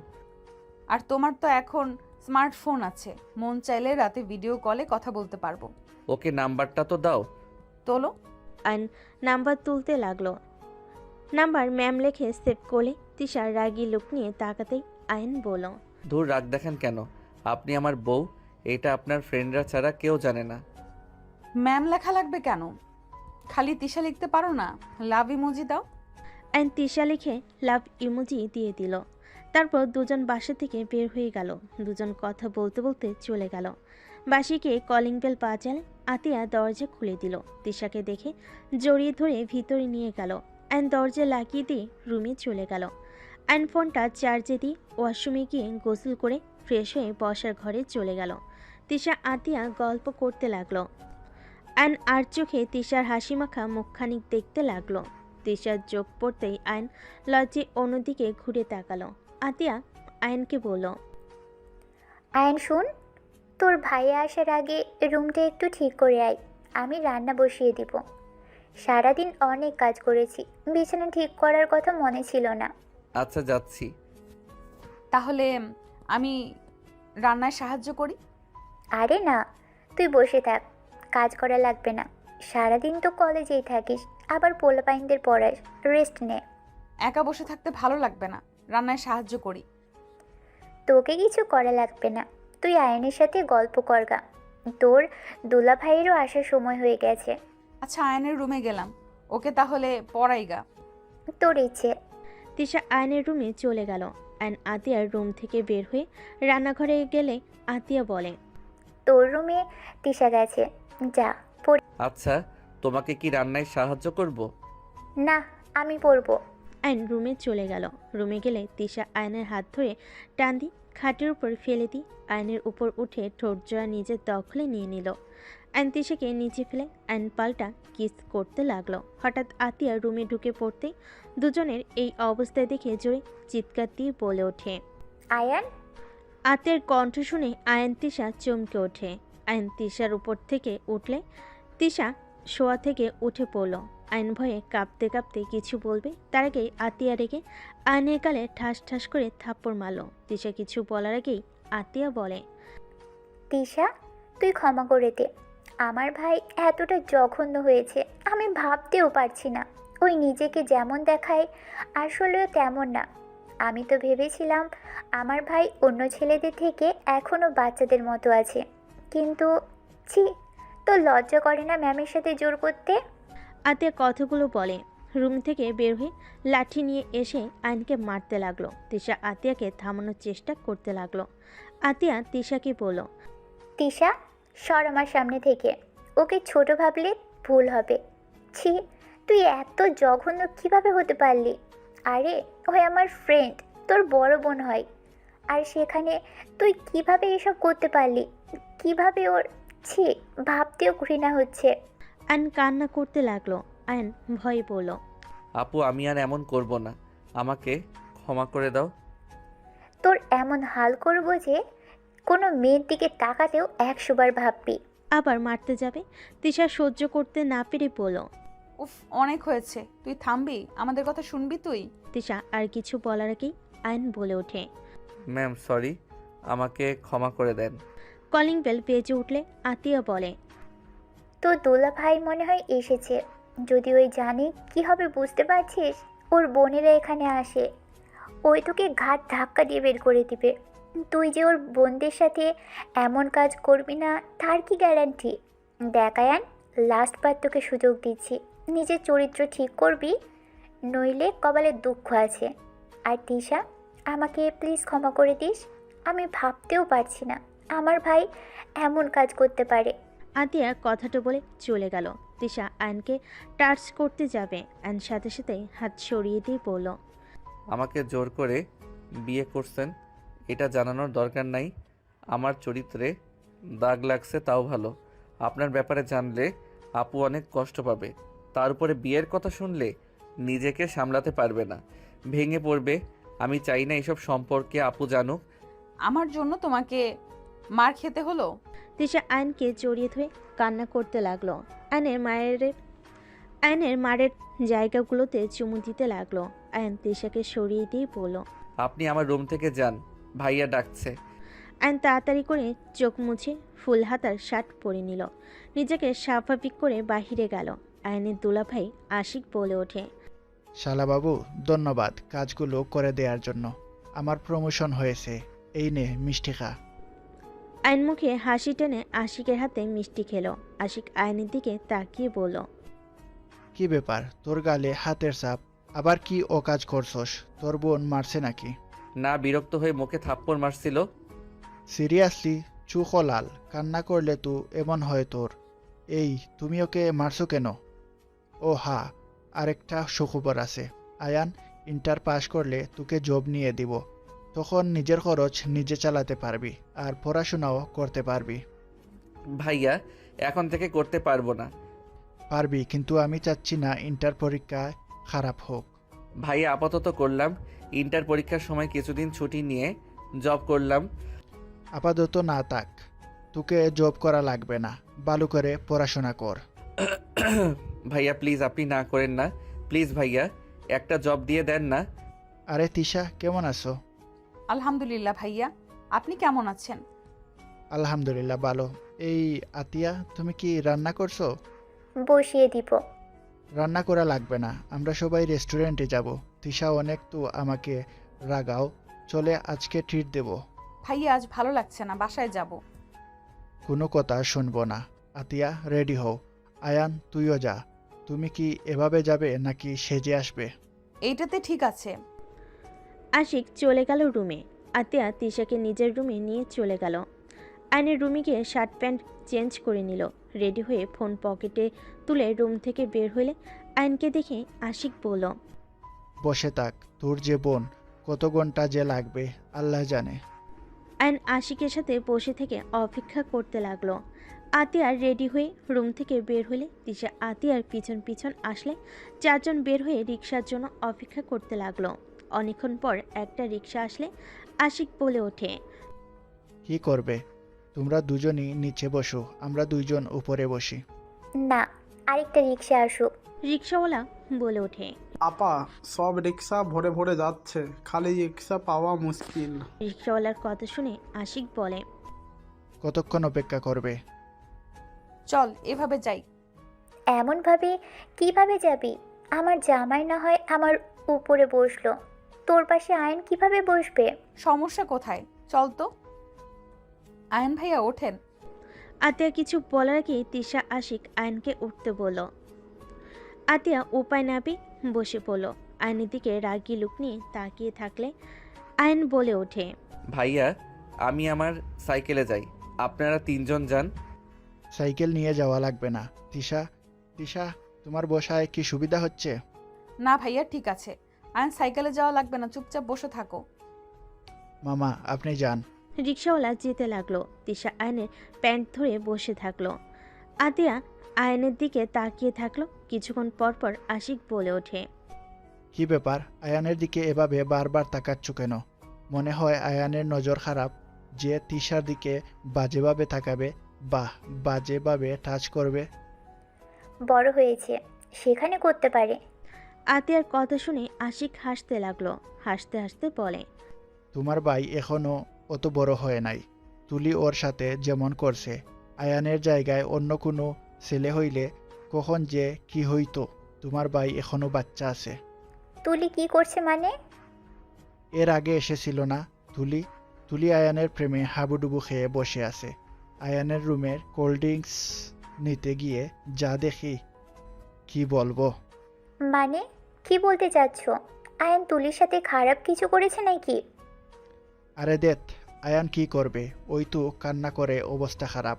আর তোমার তো এখন স্মার্টফোন আছে, মন চাইলে রাতে ভিডিও কলে কথা বলতে পারবো। ওকে নাম্বারটা তো দাও। তোলো। আয়ন নাম্বার তুলতে লাগলো। নাম্বার ম্যাম লেখে সেভ করলে তিশার রাগী লুক নিয়ে তাকাতেই আয়ন বলল, দূর রাগ দেখান কেন? আপনি আমার বউ, এটা আপনার ফ্রেন্ডরা ছাড়া কেউ জানে না। ম্যাম লেখা লাগবে কেন? খালি তিশা লিখতে পারো না? লাভ ইমোজি দাও। আয়ন তিশা লিখে লাভ ইমোজি দিয়ে দিল। তারপর দুজন বাসা থেকে বের হয়ে গেল। দুজন কথা বলতে বলতে চলে গেল। বাসিকে কলিং বেল বাজালে আতিয়া দরজা খুলে দিল। তিশাকে দেখে জড়িয়ে ধরে ভিতরে নিয়ে গেল। আয়ন দরজা লাগিয়ে দিয়ে রুমে চলে গেল। আয়ন ফোনটা চার্জে দিয়ে ওয়াশরুমে গিয়ে গোসল করে ফ্রেশ হয়ে বসার ঘরে চলে গেল। তিশা আতিয়া গল্প করতে লাগলো। আয়ন আর চোখে তিশার হাসিমাখা মুখখানিক দেখতে লাগলো। তিশার চোখ পড়তেই আয়ন লজ্জে অন্যদিকে ঘুরে তাকালো। আতিয়া আয়নকে বলল, আয়ন শোন, তোর ভাইয়া আসার আগে রুমটা একটু ঠিক করে আয়, আমি রান্না বসিয়ে দিব। সারাদিন অনেক কাজ করেছি, বিছানা ঠিক করার কথা মনে ছিল না। আচ্ছা যাচ্ছি। তাহলে আমি রান্নায় সাহায্য করি। আরে না, তুই বসে থাক, কাজ করা লাগবে না। সারাদিন তো কলেজেই থাকিস, আবার পোলাপাইনদের পড়াস, রেস্ট নে। একা বসে থাকতে ভালো লাগবে না, রান্নায় সাহায্য করি। তোকে কিছু করা লাগবে না, তুই আয়নের সাথে গল্প করগা। তোর দুলা ভাইয়েরও আসার সময় হয়ে গেছে। আচ্ছা আয়নের রুমে গেলাম, ওকে তাহলে পড়াইগা। তোর ইচ্ছে। তিশা আয়নের রুমে চলে গেল। আয়ন আতিয়ার রুম থেকে বের হয়ে রান্নাঘরে গেলে আতিয়া বলে, তোর রুমে তিশা গেছে, যা পড়। আচ্ছা, তোমাকে কি রান্নায় সাহায্য করব? না, আমি পড়বো। আয়ন রুমে চলে গেল। রুমে গেলে তিশা আয়নের হাত ধরে টান দিয়ে খাটের উপর ফেলে দিয়ে আয়নের উপর উঠে ঠোঁট জোড়া নিজের দখলে নিয়ে নিল। আয়ন তিশাকে নিচে ফেলে আয়ন পাল্টা কিস করতে লাগলো। হঠাৎ আতিয়া রুমে ঢুকে পড়তেই দুজনের এই অবস্থায় দেখে জোরে চিৎকার দিয়ে বলে ওঠে, আয়ান। আতিয়ার কণ্ঠ শুনে আয়ন তিশা চমকে ওঠে। আয়ন তিশার উপর থেকে উঠলে তিশা শোয়া থেকে উঠে পড়ল। আয়ন ভয়ে কাঁপতে কাঁপতে কিছু বলবে তার আগেই আতিয়া রেগে আয়নের গালে ঠাস ঠাস করে থাপ্পড় মারল। তিশা কিছু বলার আগেই আতিয়া বলে, তিশা, তুই ক্ষমা করে দে। আমার ভাই এতটা জঘন্য হয়েছে আমি ভাবতেও পারছি না। ওই নিজেকে যেমন দেখায় আসলেও তেমন না। আমি তো ভেবেছিলাম আমার ভাই অন্য ছেলেদের থেকে এখনও বাচ্চাদের মতো আছে, কিন্তু ছি, তোর লজ্জা করে না ম্যামের সাথে জোর করতে? আতিয়া কথাগুলো বলে রুম থেকে বের হয়ে লাঠি নিয়ে এসে আয়নকে মারতে লাগলো। তিশা আতিয়াকে থামানোর চেষ্টা করতে লাগলো। আতিয়া তিশাকে বলল, তিশা, সর আমার সামনে থেকে। ওকে ছোট ভাবলে ভুল হবে। ছি, তুই এত জঘন্য কিভাবে হতে পারলি? আরে ওই আমার ফ্রেন্ড, তোর বড় বোন হয়, আর সেখানে তুই কিভাবে এসব করতে পারলি? কিভাবে ওর, ছি, ভাবতেও ঘৃণা হচ্ছে। আয়ন কান্না করতে লাগলো। আয়ন ভয়ে বলল, আপু আমি আর এমন করব না, আমাকে ক্ষমা করে দাও। তোর এমন হাল করবো যে কোনো মেয়ের দিকে তাকাতেও 100 বার ভাববি। আবার মারতে যাবে। তিশা সহ্য করতে না পেরে বলল। উফ, অনেক হয়েছে, তুই থামবি? আমাদের কথা শুনবি তুই? তিশা আর কিছু বলার আগেই আয়ন বলে ওঠে। ম্যাম সরি, আমাকে ক্ষমা করে দেন। কলিং বেল বেজে উঠলে আতিয়া বলে। তো দোলা ভাই মনে হয় এসেছে। যদি ওই জানে কি হবে বুঝতে পারছিস? ওর বোনেরা এখানে আসে, ওই তোকে ঘাট ধাক্কা দিয়ে বের করে দিবে। তুই যে ওর বোনদের সাথে এমন কাজ করবি না তার কি গ্যারান্টি? দেখায়ান, লাস্ট বার তোকে সুযোগ দিচ্ছি, নিজের চরিত্র ঠিক করবি, নইলে কপালে দুঃখ আছে। আর তিশা, আমাকে প্লিজ ক্ষমা করে দিস। আমি ভাবতেও পারছি না আমার ভাই এমন কাজ করতে পারে। আতিয়া কথাটা বলে চলে গেল। তিশা আয়নকে টাচ করতে যাবে, আয়ন সাথে সাথে হাত সরিয়ে দিয়ে বলল। আমাকে জোর করে বিয়ে করছেন, এটা জানানোর দরকার নাই। আমার চরিত্রে দাগ লাগছে তাও ভালো। আপনার ব্যাপারে জানলে আপু অনেক কষ্ট পাবে। তার উপরে বিয়ের কথা শুনলে নিজেকে সামলাতে পারবে না, ভেঙে পড়বে। আমি চাই না এসব সম্পর্কে আপু জানুক। আমার জন্য তোমাকে মার খেতে হলো? তিশা আয়নকে জড়িয়ে ধরে কান্না করতে লাগলো। আয়নের মারের জায়গাগুলোতে চুমু দিতে লাগলো। আয়ন তিশাকে সরিয়ে দিয়ে বলল। আপনি আমার রুম থেকে যান, ভাইয়া ডাকছে। আয়ন তাড়াতাড়ি করে চোখ মুছে ফুল হাতার শার্ট পরে নিল, নিজেকে স্বাভাবিক করে বাহিরে গেল। আয়নের দুলাভাই আশিক বলে ওঠে। শালাবাবু, ধন্যবাদ কাজগুলো করে দেওয়ার জন্য। আমার প্রমোশন হয়েছে, এই নে মিষ্টি খা। আয়ন মুখে হাসি টেনে আশিকের হাতে মিষ্টি খেলো। আশিক আয়নের দিকে তাকিয়ে বলল। কি ব্যাপার, তোর গালে হাতের ছাপ? আবার কি ও কাজ করছস? তোর বোন মারছে নাকি? না, বিরক্ত হয়ে মুখে থাপ্পড় মারছিল। সিরিয়াসলি? চুখ লাল, কান্না করলে তো এমন হয় তোর। এই, তুমি ওকে মারছো কেন? ও হা, আরেকটা সুখবর আছে। আয়ান ইন্টার পাস করলে তোকে জব নিয়ে দিব। তখন নিজের খরচ নিজে চালাতে পারবি, আর পড়াশোনাও করতে পারবি। ভাইয়া এখন থেকে করতে পারবো না। পারবি, কিন্তু আমি চাচ্ছি না ইন্টার পরীক্ষায় খারাপ হোক। ভাইয়া আপাতত করলাম, ইন্টার পরীক্ষার সময় কিছুদিন ছুটি নিয়ে জব করলাম। আপাতত না থাক, তোকে জব করা লাগবে না, ভালো করে পড়াশোনা কর। ভাইয়া প্লিজ, আপনি না করেন না। প্লিজ ভাইয়া, একটা জব দিয়ে দেন না। আরে তিশা, কেমন আছো? আলহামদুলিল্লাহ ভাইয়া, আপনি কেমন আছেন? আলহামদুলিল্লাহ ভালো। এই আতিয়া, তুমি কি রান্না করছো? বসিয়ে দিব। রান্না করা লাগবে না, আমরা সবাই রেস্টুরেন্টে যাব। তিশা অনেক তো আমাকে রাগাও, চলে আজকে ট্রিট দেব। ভাইয়া আজ ভালো লাগছে না, বাসায় যাব। কোনো কথা শুনবো না। আতিয়া, রেডি হও। আয়ান, তুইও যা। তুমি কি এভাবে যাবে নাকি সেজে আসবে? এইটাতে ঠিক আছে। আশিক চলে গেল রুমে। আতিয়া তিশাকে নিজের রুমে নিয়ে চলে গেল। আয়নের রুমে গিয়ে শার্ট প্যান্ট চেঞ্জ করে নিল। রেডি হয়ে ফোন পকেটে তুলে রুম থেকে বের হলে আয়নকে দেখে আশিক বলল। বসে থাক, তোর যে বোন, কত ঘন্টা যে লাগবে আল্লাহ জানে। আয়ন আশিকের সাথে বসে থেকে অপেক্ষা করতে লাগলো। আতিয়ার রেডি হয়ে রুম থেকে বের হলে তিশা আতিয়ার পিছন পিছন আসলে চারজন বের হয়ে রিক্সার জন্য অপেক্ষা করতে লাগলো। অনেকক্ষণ পর একটা রিক্সা আসলে আশিক বলে ওঠে। কি করবে? তোমরা দুজনই নিচে বসো, আমরা দুইজন উপরে বসি। না, আরেকটা রিক্সা আসুক। রিক্সাওয়ালা বলে ওঠে। আপা, সব রিক্সা ভরে ভরে যাচ্ছে, খালি রিক্সা পাওয়া মুশকিল। রিক্সাওয়ালার কথা শুনে আশিক বলে। কতক্ষণ অপেক্ষা করবে? চল এভাবে যাই। এমনভাবে কিভাবে যাবি? আমার জামাই না হয় আমার উপরে বসলো, তোর পাশে আয়ন কিভাবে বসবে? সমস্যা কোথায়? চল তো। আয়ন ভাইয়া ওঠেন। আতিয়া কিছু বলার আগে তিশা আশিক আয়নকে উঠতে বলল। আতিয়া উপায় না পেয়ে বসে পড়ল। আয়নের দিকে রাগি লুক নিয়ে তাকিয়ে থাকলে আয়ন বলে ওঠে। ভাইয়া আমি আমার সাইকেলে যাই, আপনারা তিনজন যান। সাইকেল নিয়ে যাওয়া লাগবে না। তিশা, তিশা, তোমার বসায় কি সুবিধা হচ্ছে? না ভাইয়া ঠিক আছে, আয়ন সাইকেলে যাওয়া লাগবে না, চুপচাপ বসে থাকো। মামা, আপনি যান। রিক্সাওয়ালা যেতে লাগলো। তিশা আয়নের প্যান্ট ধরে বসে থাকলো। আতিয়া আয়নের দিকে তাকিয়ে থাকলো। কিছুক্ষণ পর পর আশিক বলে ওঠে। কি ব্যাপার, আয়ানের দিকে এভাবে বারবার তাকাচ্ছ কেন? মনে হয় আয়ানের নজর খারাপ? যে তিশার দিকে বাজেভাবে তাকাবে, বাজেভাবে টাচ করবে? বড় হয়েছে, সেখানে করতে পারে। আতিয়ার কথা শুনে আশিক হাসতে লাগলো। হাসতে হাসতে বলে, তোমার ভাই এখনো অত বড় হয় নাই। তুলি ওর সাথে যেমন করছে, আয়ানের জায়গায় অন্য কোনো ছেলে হইলে কখন যে কি হইতো। তোমার ভাই এখনো বাচ্চা আছে। তুলি কি করছে মানে? এর আগে এসেছিল না তুলি? তুলি আয়ানের প্রেমে হাবুডুবু খেয়ে বসে আছে। আয়ানের রুমের কোল্ড ড্রিঙ্কস নিতে গিয়ে যা দেখি, কি বলবো। মানে কি বলতে চাচ্ছ? আয়ান তুলির সাথে খারাপ কিছু করেছে নাকি? আরে দেখ, আয়ান কি করবে? ওই তো কান্না করে অবস্থা খারাপ।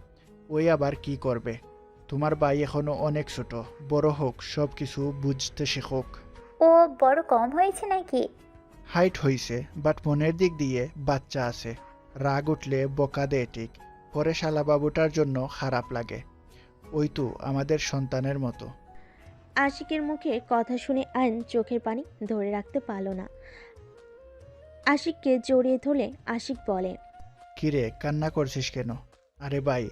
ওই আবার কি করবে? তোমার ভাই এখনো অনেক ছোট, বড় হোক, সব কিছু বুঝতে শেখুক। ও বড় কম হয়েছে নাকি? হাইট হইছে, বাট মনের দিক দিয়ে বাচ্চা আছে। রাগ উঠলে বকা দেয় ঠিক, পরে শালাবাবুটার জন্য খারাপ লাগে। ওই তো আমাদের সন্তানের মতো। আশিকের মুখে কথা শুনে আইন চোখের পানি ধরে রাখতে পারল না। আশিককে জড়িয়ে ধরলে আশিক বলে, কিরে, কান্না করছিস কেন? আরে ভাই,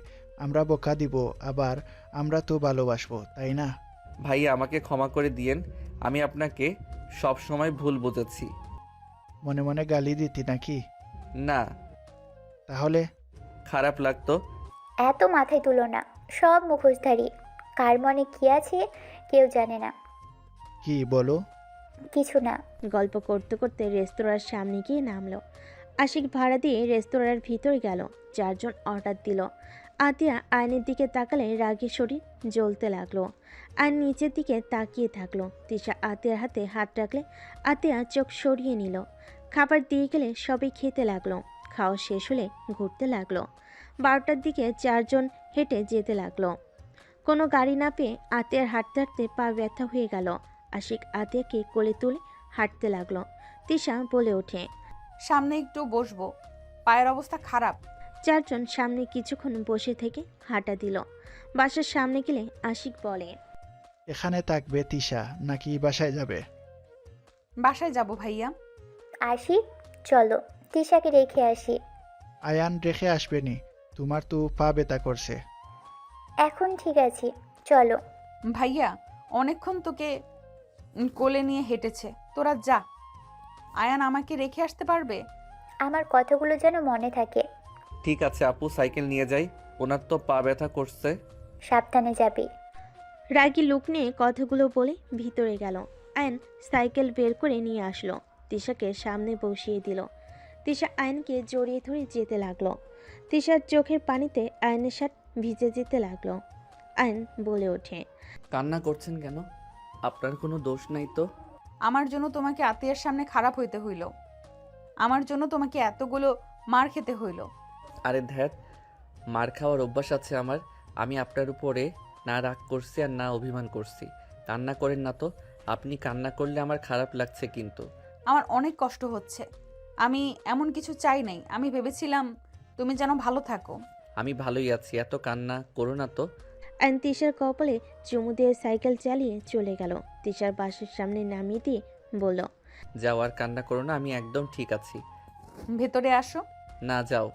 আমরা বকা দিব, আবার আমরা তো ভালোবাসবো, তাই না? ভাইয়া আমাকে ক্ষমা করে দিয়েন, আমি আপনাকে সব সময় ভুল বুঝেছি। মনে মনে গালি দিতি নাকি? না, তাহলে? খারাপ লাগতো। এত মাথায় তুলো না, সব মুখোশধারী। কার মনে কি আছে কেউ জানে না। কি বলো? কিছু না। গল্প করতে করতে রেস্তোরাঁর সামনে গিয়ে নামলো। আশিক ভাড়া দিয়ে রেস্তোরাঁর ভিতরে গেল। 4 জন অর্ডার দিল। আতিয়া আয়নের দিকে তাকালে রাগী শরীর জ্বলতে লাগলো। আয়ন নিচের দিকে তাকিয়ে থাকলো। তিশা আতিয়ার হাতে হাত রাখলে আতিয়া চোখ সরিয়ে নিল। খাবার দিয়ে গেলে সবাই খেতে লাগলো। খাওয়া শেষ হলে ঘুরতে লাগলো। 12টার দিকে 4 জন হেঁটে যেতে লাগলো। কোনো গাড়ি না পেয়ে আতিয়ার হাঁটতে হাঁটতে পা ব্যথা হয়ে গেল। আশিক আতিয়াকে কোলে তুলে হাঁটতে লাগলো। তিশা বলে ওঠে, সামনে একটু বসবো, পায়ের অবস্থা খারাপ। 4 জন সামনে কিছুক্ষণ বসে থেকে হাঁটা দিল। বাসার সামনে গেলে আশিক বলে, এখানে থাকবে তিশা নাকি বাসায় যাবে? বাসায় যাব ভাইয়া। আসি, চলো তিশাকে রেখে আসি। আয়ান রেখে আসবেনি, তোমার তো পা ব্যথা করছে। এখন ঠিক আছে, চলো। ভাইয়া অনেকক্ষণ তোকে কোলে নিয়ে হেঁটেছে, তোরা যা। আয়ান আমাকে রেখে আসতে পারবে? আমার কথাগুলো যেন মনে থাকে। ঠিক আছে আপু, সাইকেল নিয়ে যাই, ওনার তো পা ব্যথা করছে। সাবধানে যাবি। রাগী লোক নিয়ে কথাগুলো বলে ভিতরে গেল। আয়ন সাইকেল বের করে নিয়ে আসলো। তিশাকে সামনে বসিয়ে দিল। তিশা আয়নকে জড়িয়ে ধরে যেতে লাগলো। তিশার চোখের পানিতে আয়নের শার্ট ভিজে যেতে লাগলো। আয়ন বলে ওঠে, কান্না করছেন কেন? আপনার কোনো দোষ নাই তো। আমার জন্য তোমাকে আত্মীয়ের সামনে খারাপ হইতে হইল, আমার জন্য তোমাকে এতগুলো মার খেতে হইল। আরে ধ্যাত, মার খাওয়ার অভ্যাস আছে আমার। আমি আপনার উপরে না রাগ করছি আর না অভিমান করছি। কান্না করেন না তো। আপনি কান্না করলে আমার খারাপ লাগছে কিন্তু। আমার অনেক কষ্ট হচ্ছে। আমি এমন কিছু চাই নাই, আমি ভেবেছিলাম তুমি যেন ভালো থাকো। আমি ভালোই আছি, এত কান্না করো না তো। আয়ন তিশার কপালে চুমু দিয়ে সাইকেল চালিয়ে চলে গেল। তিশার বাসের সামনে নামিয়ে দিয়ে বলল, যাও আর কান্না করো না, আমি একদম ঠিক আছি। ভেতরে আসো। না, যাও।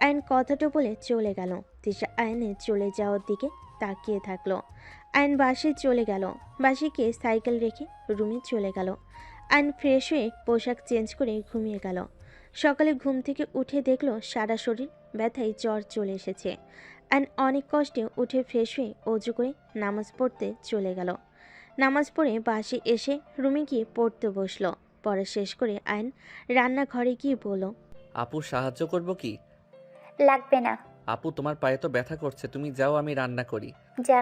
আয়ন কথাটা বলে চলে গেল। তিশা আয়নের চলে যাওয়ার দিকে তাকিয়ে থাকলো। আয়ন বাসে চলে গেল। বাসিকে সাইকেল রেখে রুমে চলে গেল। আয়ন ফ্রেশ হয়ে পোশাক চেঞ্জ করে ঘুমিয়ে গেল। সকালে ঘুম থেকে উঠে দেখলো সারা শরীর ব্যথায় জ্বর চলে এসেছে। আয়ন অনেক কষ্টে উঠে ফ্রেশ হয়ে অজু করে নামাজ পড়তে চলে গেল। নামাজ পড়ে বাসে এসে রুমে গিয়ে পড়তে বসলো। পড়া শেষ করে আয়ন রান্নাঘরে গিয়ে বলল, আপু সাহায্য করব কি? লাগবে না। আপু তোমার পায়ে তো ব্যথা করছে, তুমি যাও, আমি রান্না করি। যা,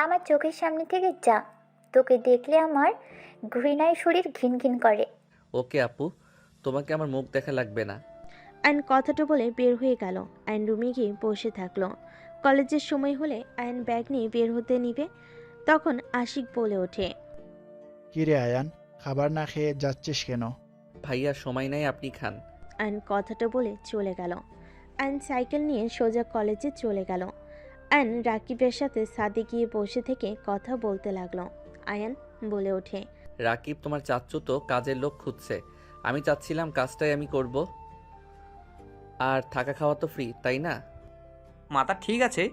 আমার চোখের সামনে থেকে যা। তোকে দেখলে আমার ঘৃণায় শরীর ঘিন ঘিন করে। ওকে আপু, তোমাকে আমার মুখ দেখা লাগবে না। আয়ন কথাটা বলে বের হয়ে গেল। আয়ন রুমে গিয়ে বসে থাকলো। কলেজের সময় হলে আয়ন ব্যাগ নিয়ে বের হতে নিবে, তখন আশিক বলে ওঠে, কিরে আয়ান, খাবার না খেয়ে যাচ্ছিস কেন? ভাইয়া সময় নাই, আপনি খান। আয়ন কথাটা বলে চলে গেল। আয়ন সাইকেল নিয়ে সোজা কলেজে চলে গেল। আয়ন রাকিবের সাথে ছাদে গিয়ে বসে থেকে কথা বলতে লাগলো। আয়ন বলে ওঠে, রাকিব তোমার চাচ্চু তো কাজের লোক খুঁজছে, আমি চাচ্ছিলাম কাজটাই আমি করব। আর থাকা খাওয়া তো ফ্রি, তাই না? মাথা ঠিক আছে,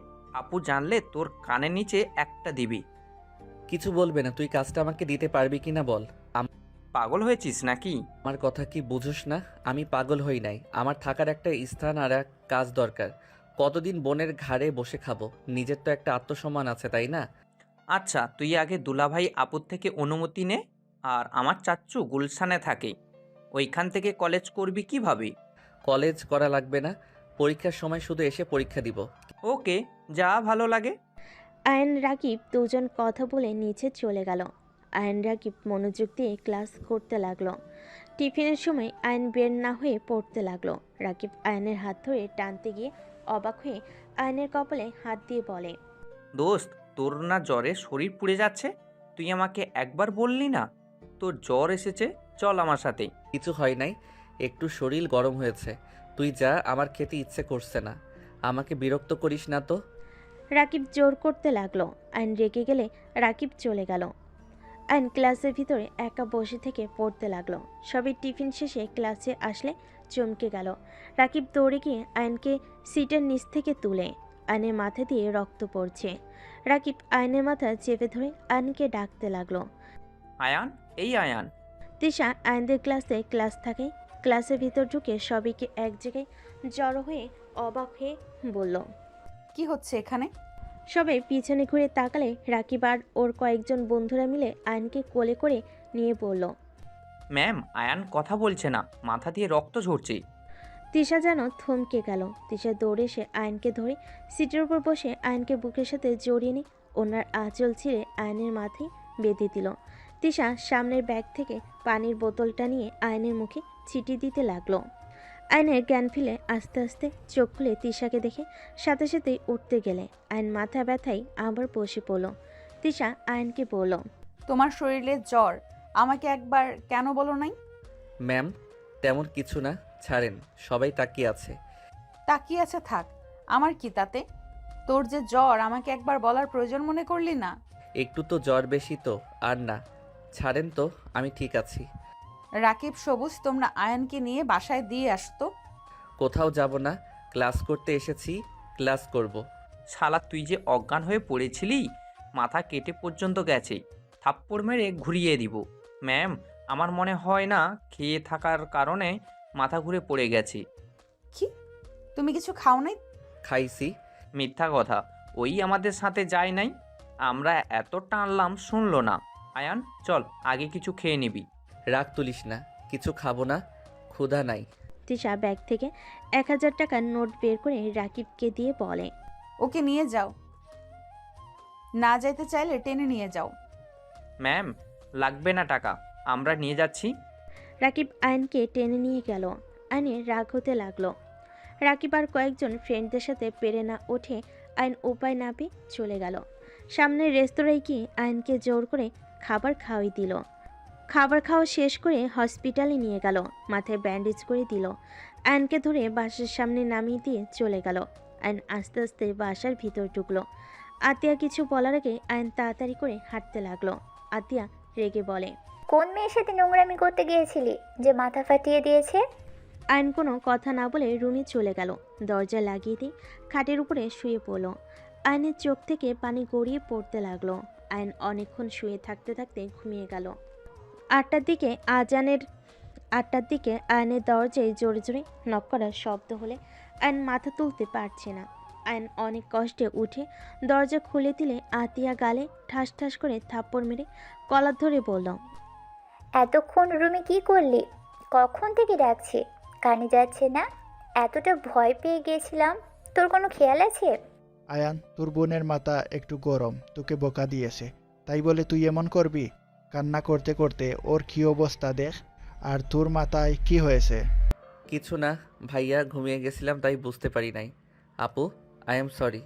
আপু জানলে তোর কানের নিচে একটা দিবি। কিছু বলবে না, তুই কাজটা আমাকে দিতে পারবি কি না বল। পাগল হয়েছিস নাকি? আমার কথা কি বুঝোস না? আমি পাগল হই নাই, আমার থাকার একটা স্থান আর এক কাজ দরকার। কতদিন বোনের ঘাড়ে বসে খাবো? নিজের তো একটা আত্মসম্মান আছে, তাই না? আচ্ছা, তুই আগে দুলাভাই আপুর থেকে অনুমতি নে। আর আমার চাচ্চু গুলশানে থাকে, ওইখান থেকে কলেজ করবি কিভাবে? কলেজ করা লাগবে না, পরীক্ষার সময় শুধু এসে পরীক্ষা দিব। ওকে, যা ভালো লাগে। আয়ন রাকিব দুজন কথা বলে নিচে চলে গেল। আয়ন রাকিব মনোযোগ দিয়ে ক্লাস করতে লাগলো। টিফিনের সময় আয়ন বের না হয়ে পড়তে লাগলো। রাকিব আয়নের হাত ধরে টানতে গিয়ে অবাক হয়ে আয়নের কপালে হাত দিয়ে বলে, দোস্ত, তোর না জ্বরে শরীর পুড়ে যাচ্ছে? তুই আমাকে একবার বললি না তোর জ্বর এসেছে? চল আমার সাথে। কিছু হয় নাই, একটু শরীর গরম হয়েছে। তুই যা, আমার খেতে ইচ্ছে করছে না। আমাকে বিরক্ত করিস না তো। রাকিব জোর করতে লাগলো। আয়ন রেগে গেলে রাকিব চলে গেল। আয়ন ক্লাসের ভিতরে একা বসে থেকে পড়তে লাগলো। সবাই টিফিন শেষে ক্লাসে আসলে চমকে গেল। রাকিব দৌড়ে গিয়ে আয়নকে সিটের নিচ থেকে তুলে। আয়নের মাথা দিয়ে রক্ত পড়ছে। রাকিব আয়নের মাথা চেপে ধরে আয়নকে ডাকতে লাগলো। আয়ান, এই আয়ান। তিশা আয়নদের ক্লাসে ক্লাস থাকে। ক্লাসের ভিতর ঢুকে সবাইকে এক জায়গায় জড়ো হয়ে অবাক হয়ে বলল, কি হচ্ছে এখানে? সবাই পিছনে ঘুরে তাকালে রাকিব আর ওর কয়েকজন বন্ধুরা মিলে আয়নকে কোলে করে নিয়ে বলল। ম্যাম, আয়ান কথা বলছে না, মাথা দিয়ে রক্ত ঝরছে। তিশা যেন থমকে গেল। তিশা দৌড়ে এসে আয়নকে ধরে সিটের উপর বসে আয়নকে বুকের সাথে জড়িয়ে নিয়ে ওনার আঁচল ছিঁড়ে আয়নের মাথায় বেঁধে দিল। তিশা সামনের ব্যাগ থেকে পানির বোতলটা নিয়ে আয়নের মুখে ছিটি দিতে লাগলো। আয়নের জ্ঞান ফিরে আস্তে আস্তে চোখ খুলে তিশাকে দেখে সাথে সাথেই উঠতে গেলে আয়ন মাথা ব্যথায় আবার বসে পড়ল। তিশা আয়নকে বলল, তোমার শরীরে জ্বর, আমাকে একবার কেন বলো নাই? ম্যাম, তেমন কিছু না, ছাড়েন, সবাই তাকিয়ে আছে। তাকিয়ে আছে থাক, আমার কি তাতে? তোর যে জ্বর, আমাকে একবার বলার প্রয়োজন মনে করলি না? একটু তো জ্বর বেশি তো, আর না, ছাড়েন তো, আমি ঠিক আছি। রাকিব, সবুজ, তোমরা আয়নকে নিয়ে বাসায় দিয়ে আসতো। কোথাও যাব না, ক্লাস করতে এসেছি, ক্লাস করব। শালা, তুই যে অজ্ঞান হয়ে পড়েছিলি, মাথা কেটে পর্যন্ত গেছে। থাপ্পড় মেরে ঘুরিয়ে দিব। ম্যাম, আমার মনে হয় না খেয়ে থাকার কারণে মাথা ঘুরে পড়ে গেছে। কি, তুমি কিছু খাও নাই? খাইছি। মিথ্যা কথা, ওই আমাদের সাথে যায় নাই। আমরা এত টানলাম, শুনলো না। আয়ান, চল, আগে কিছু খেয়ে নিবি। রাগ তুলিস না, কিছু খাবো না, ক্ষুধা নাই। তিশা ব্যাগ থেকে 1000 টাকার নোট বের করে রাকিবকে দিয়ে বলে, ওকে নিয়ে যাও, না যাইতে চাইলে টেনে নিয়ে যাও। ম্যাম, লাগবে না টাকা, আমরা নিয়ে যাচ্ছি। রাকিব আয়নকে টেনে নিয়ে গেল। আয়নের রাগ হতে লাগলো। রাকিব আর কয়েকজন ফ্রেন্ডদের সাথে পেরে না ওঠে আয়ন উপায় না পেয়ে চলে গেল। সামনের রেস্তোরাঁয় গিয়ে আয়নকে জোর করে খাবার খাওয়াই দিল। খাবার খাওয়া শেষ করে হসপিটালে নিয়ে গেল, মাথায় ব্যান্ডেজ করে দিল। আয়নকে ধরে বাসার সামনে নামিয়ে দিয়ে চলে গেল। আয়ন আস্তে আস্তে বাসার ভিতর ঢুকলো। আতিয়া কিছু বলার আগে আয়ন তাড়াতাড়ি করে হাঁটতে লাগলো। আতিয়া রেগে বলে, কোন মেয়ের সাথে নোংরামি করতে গিয়েছিলি যে মাথা ফাটিয়ে দিয়েছে? আয়ন কোনো কথা না বলে রুমে চলে গেল। দরজা লাগিয়ে দিয়ে খাটের উপরে শুয়ে পড়ল। আয়নের চোখ থেকে পানি গড়িয়ে পড়তে লাগলো। আয়ন অনেকক্ষণ শুয়ে থাকতে থাকতে ঘুমিয়ে গেল। 8টার দিকে আয়নের দরজায় জোরে জোরে নক করার শব্দ হলে আয়ন মাথা তুলতে পারছে না। আয়ন অনেক কষ্টে উঠে দরজা খুলে দিলে আতিয়া গালে ঠাস ঠাস করে থাপ্পড় মেরে কলার ধরে বলল, এতক্ষণ রুমে কি করলি? কখন থেকে ডাকছি, কানে যাচ্ছে না? এতটা ভয় পেয়ে গিয়েছিলাম, তোর কোনো খেয়াল আছে? আয়ান, তোর বোনের মাথা একটু গরম, তোকে বোকা দিয়েছে, তাই বলে তুই এমন করবি? কান্না করতে করতে ওর কী অবস্থা দেখ। আর তোর মাথায় কি হয়েছে? কিছু না ভাইয়া, ঘুমিয়ে গেছিলাম তাই বুঝতে পারি নাই। আপু, আই এম সরি।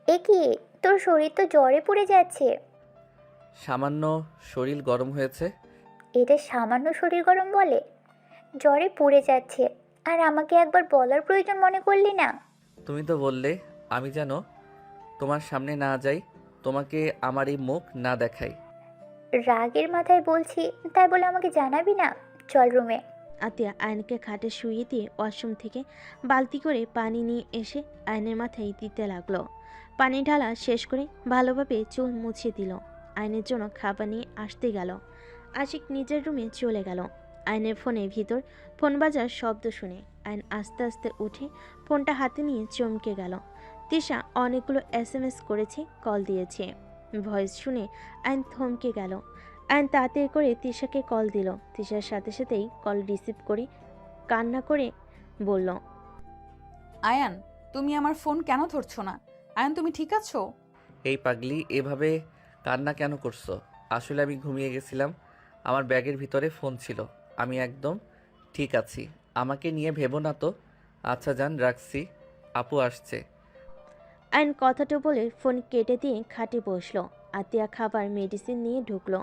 এ কি, তোর শরীর তো জ্বরে পুড়ে যাচ্ছে। সামান্য শরীর গরম হয়েছে। এটা সামান্য শরীর গরম বলে? জ্বরে পুড়ে যাচ্ছে আর আমাকে একবার বলার প্রয়োজন মনে করলি না? তুমি তো বললে আমি যেন তোমার সামনে না যাই, তোমাকে আমার এই মুখ না দেখাই। রাগের মাথায় বলছি, তাই বলে আমাকে জানাবি না? চল রুমে। আতিয়া আয়নকে খাটে শুইয়ে দিয়ে ওয়াশরুম থেকে বালতি করে পানি নিয়ে এসে আয়নের মাথায় দিতে লাগলো। পানি ঢালা শেষ করে ভালোভাবে চুল মুছিয়ে দিল। আয়নের জন্য খাবার নিয়ে আসতে গেল। আশিক নিজের রুমে চলে গেল। আয়নের ফোনের ভিতর ফোন বাজার শব্দ শুনে আয়ন আস্তে আস্তে উঠে ফোনটা হাতে নিয়ে চমকে গেল। তিশা অনেকগুলো SMS করেছে, কল দিয়েছে। ভয়েস শুনে আয়ন থমকে গেল। আয়ন তাড়াতাড়ি করে তিশাকে কল দিল। তিশার সাথে সাথেই কল রিসিভ করে কান্না করে বলল, আয়ান, তুমি আমার ফোন কেন ধরছো না? আয়ান, তুমি ঠিক আছো? এই পাগলি, এভাবে কান্না কেন করছো? আসলে আমি ঘুমিয়ে গেছিলাম। আমার ব্যাগের ভিতরে ফোন ছিল। আমি একদম ঠিক আছি। আমাকে নিয়ে ভেবো না তো। আচ্ছা জান, রাখছি। আপু আসছে। আয়ন কথাটা বলে ফোন কেটে দিয়ে খাটে বসলো। আতিয়া খাবার মেডিসিন নিয়ে ঢুকলো।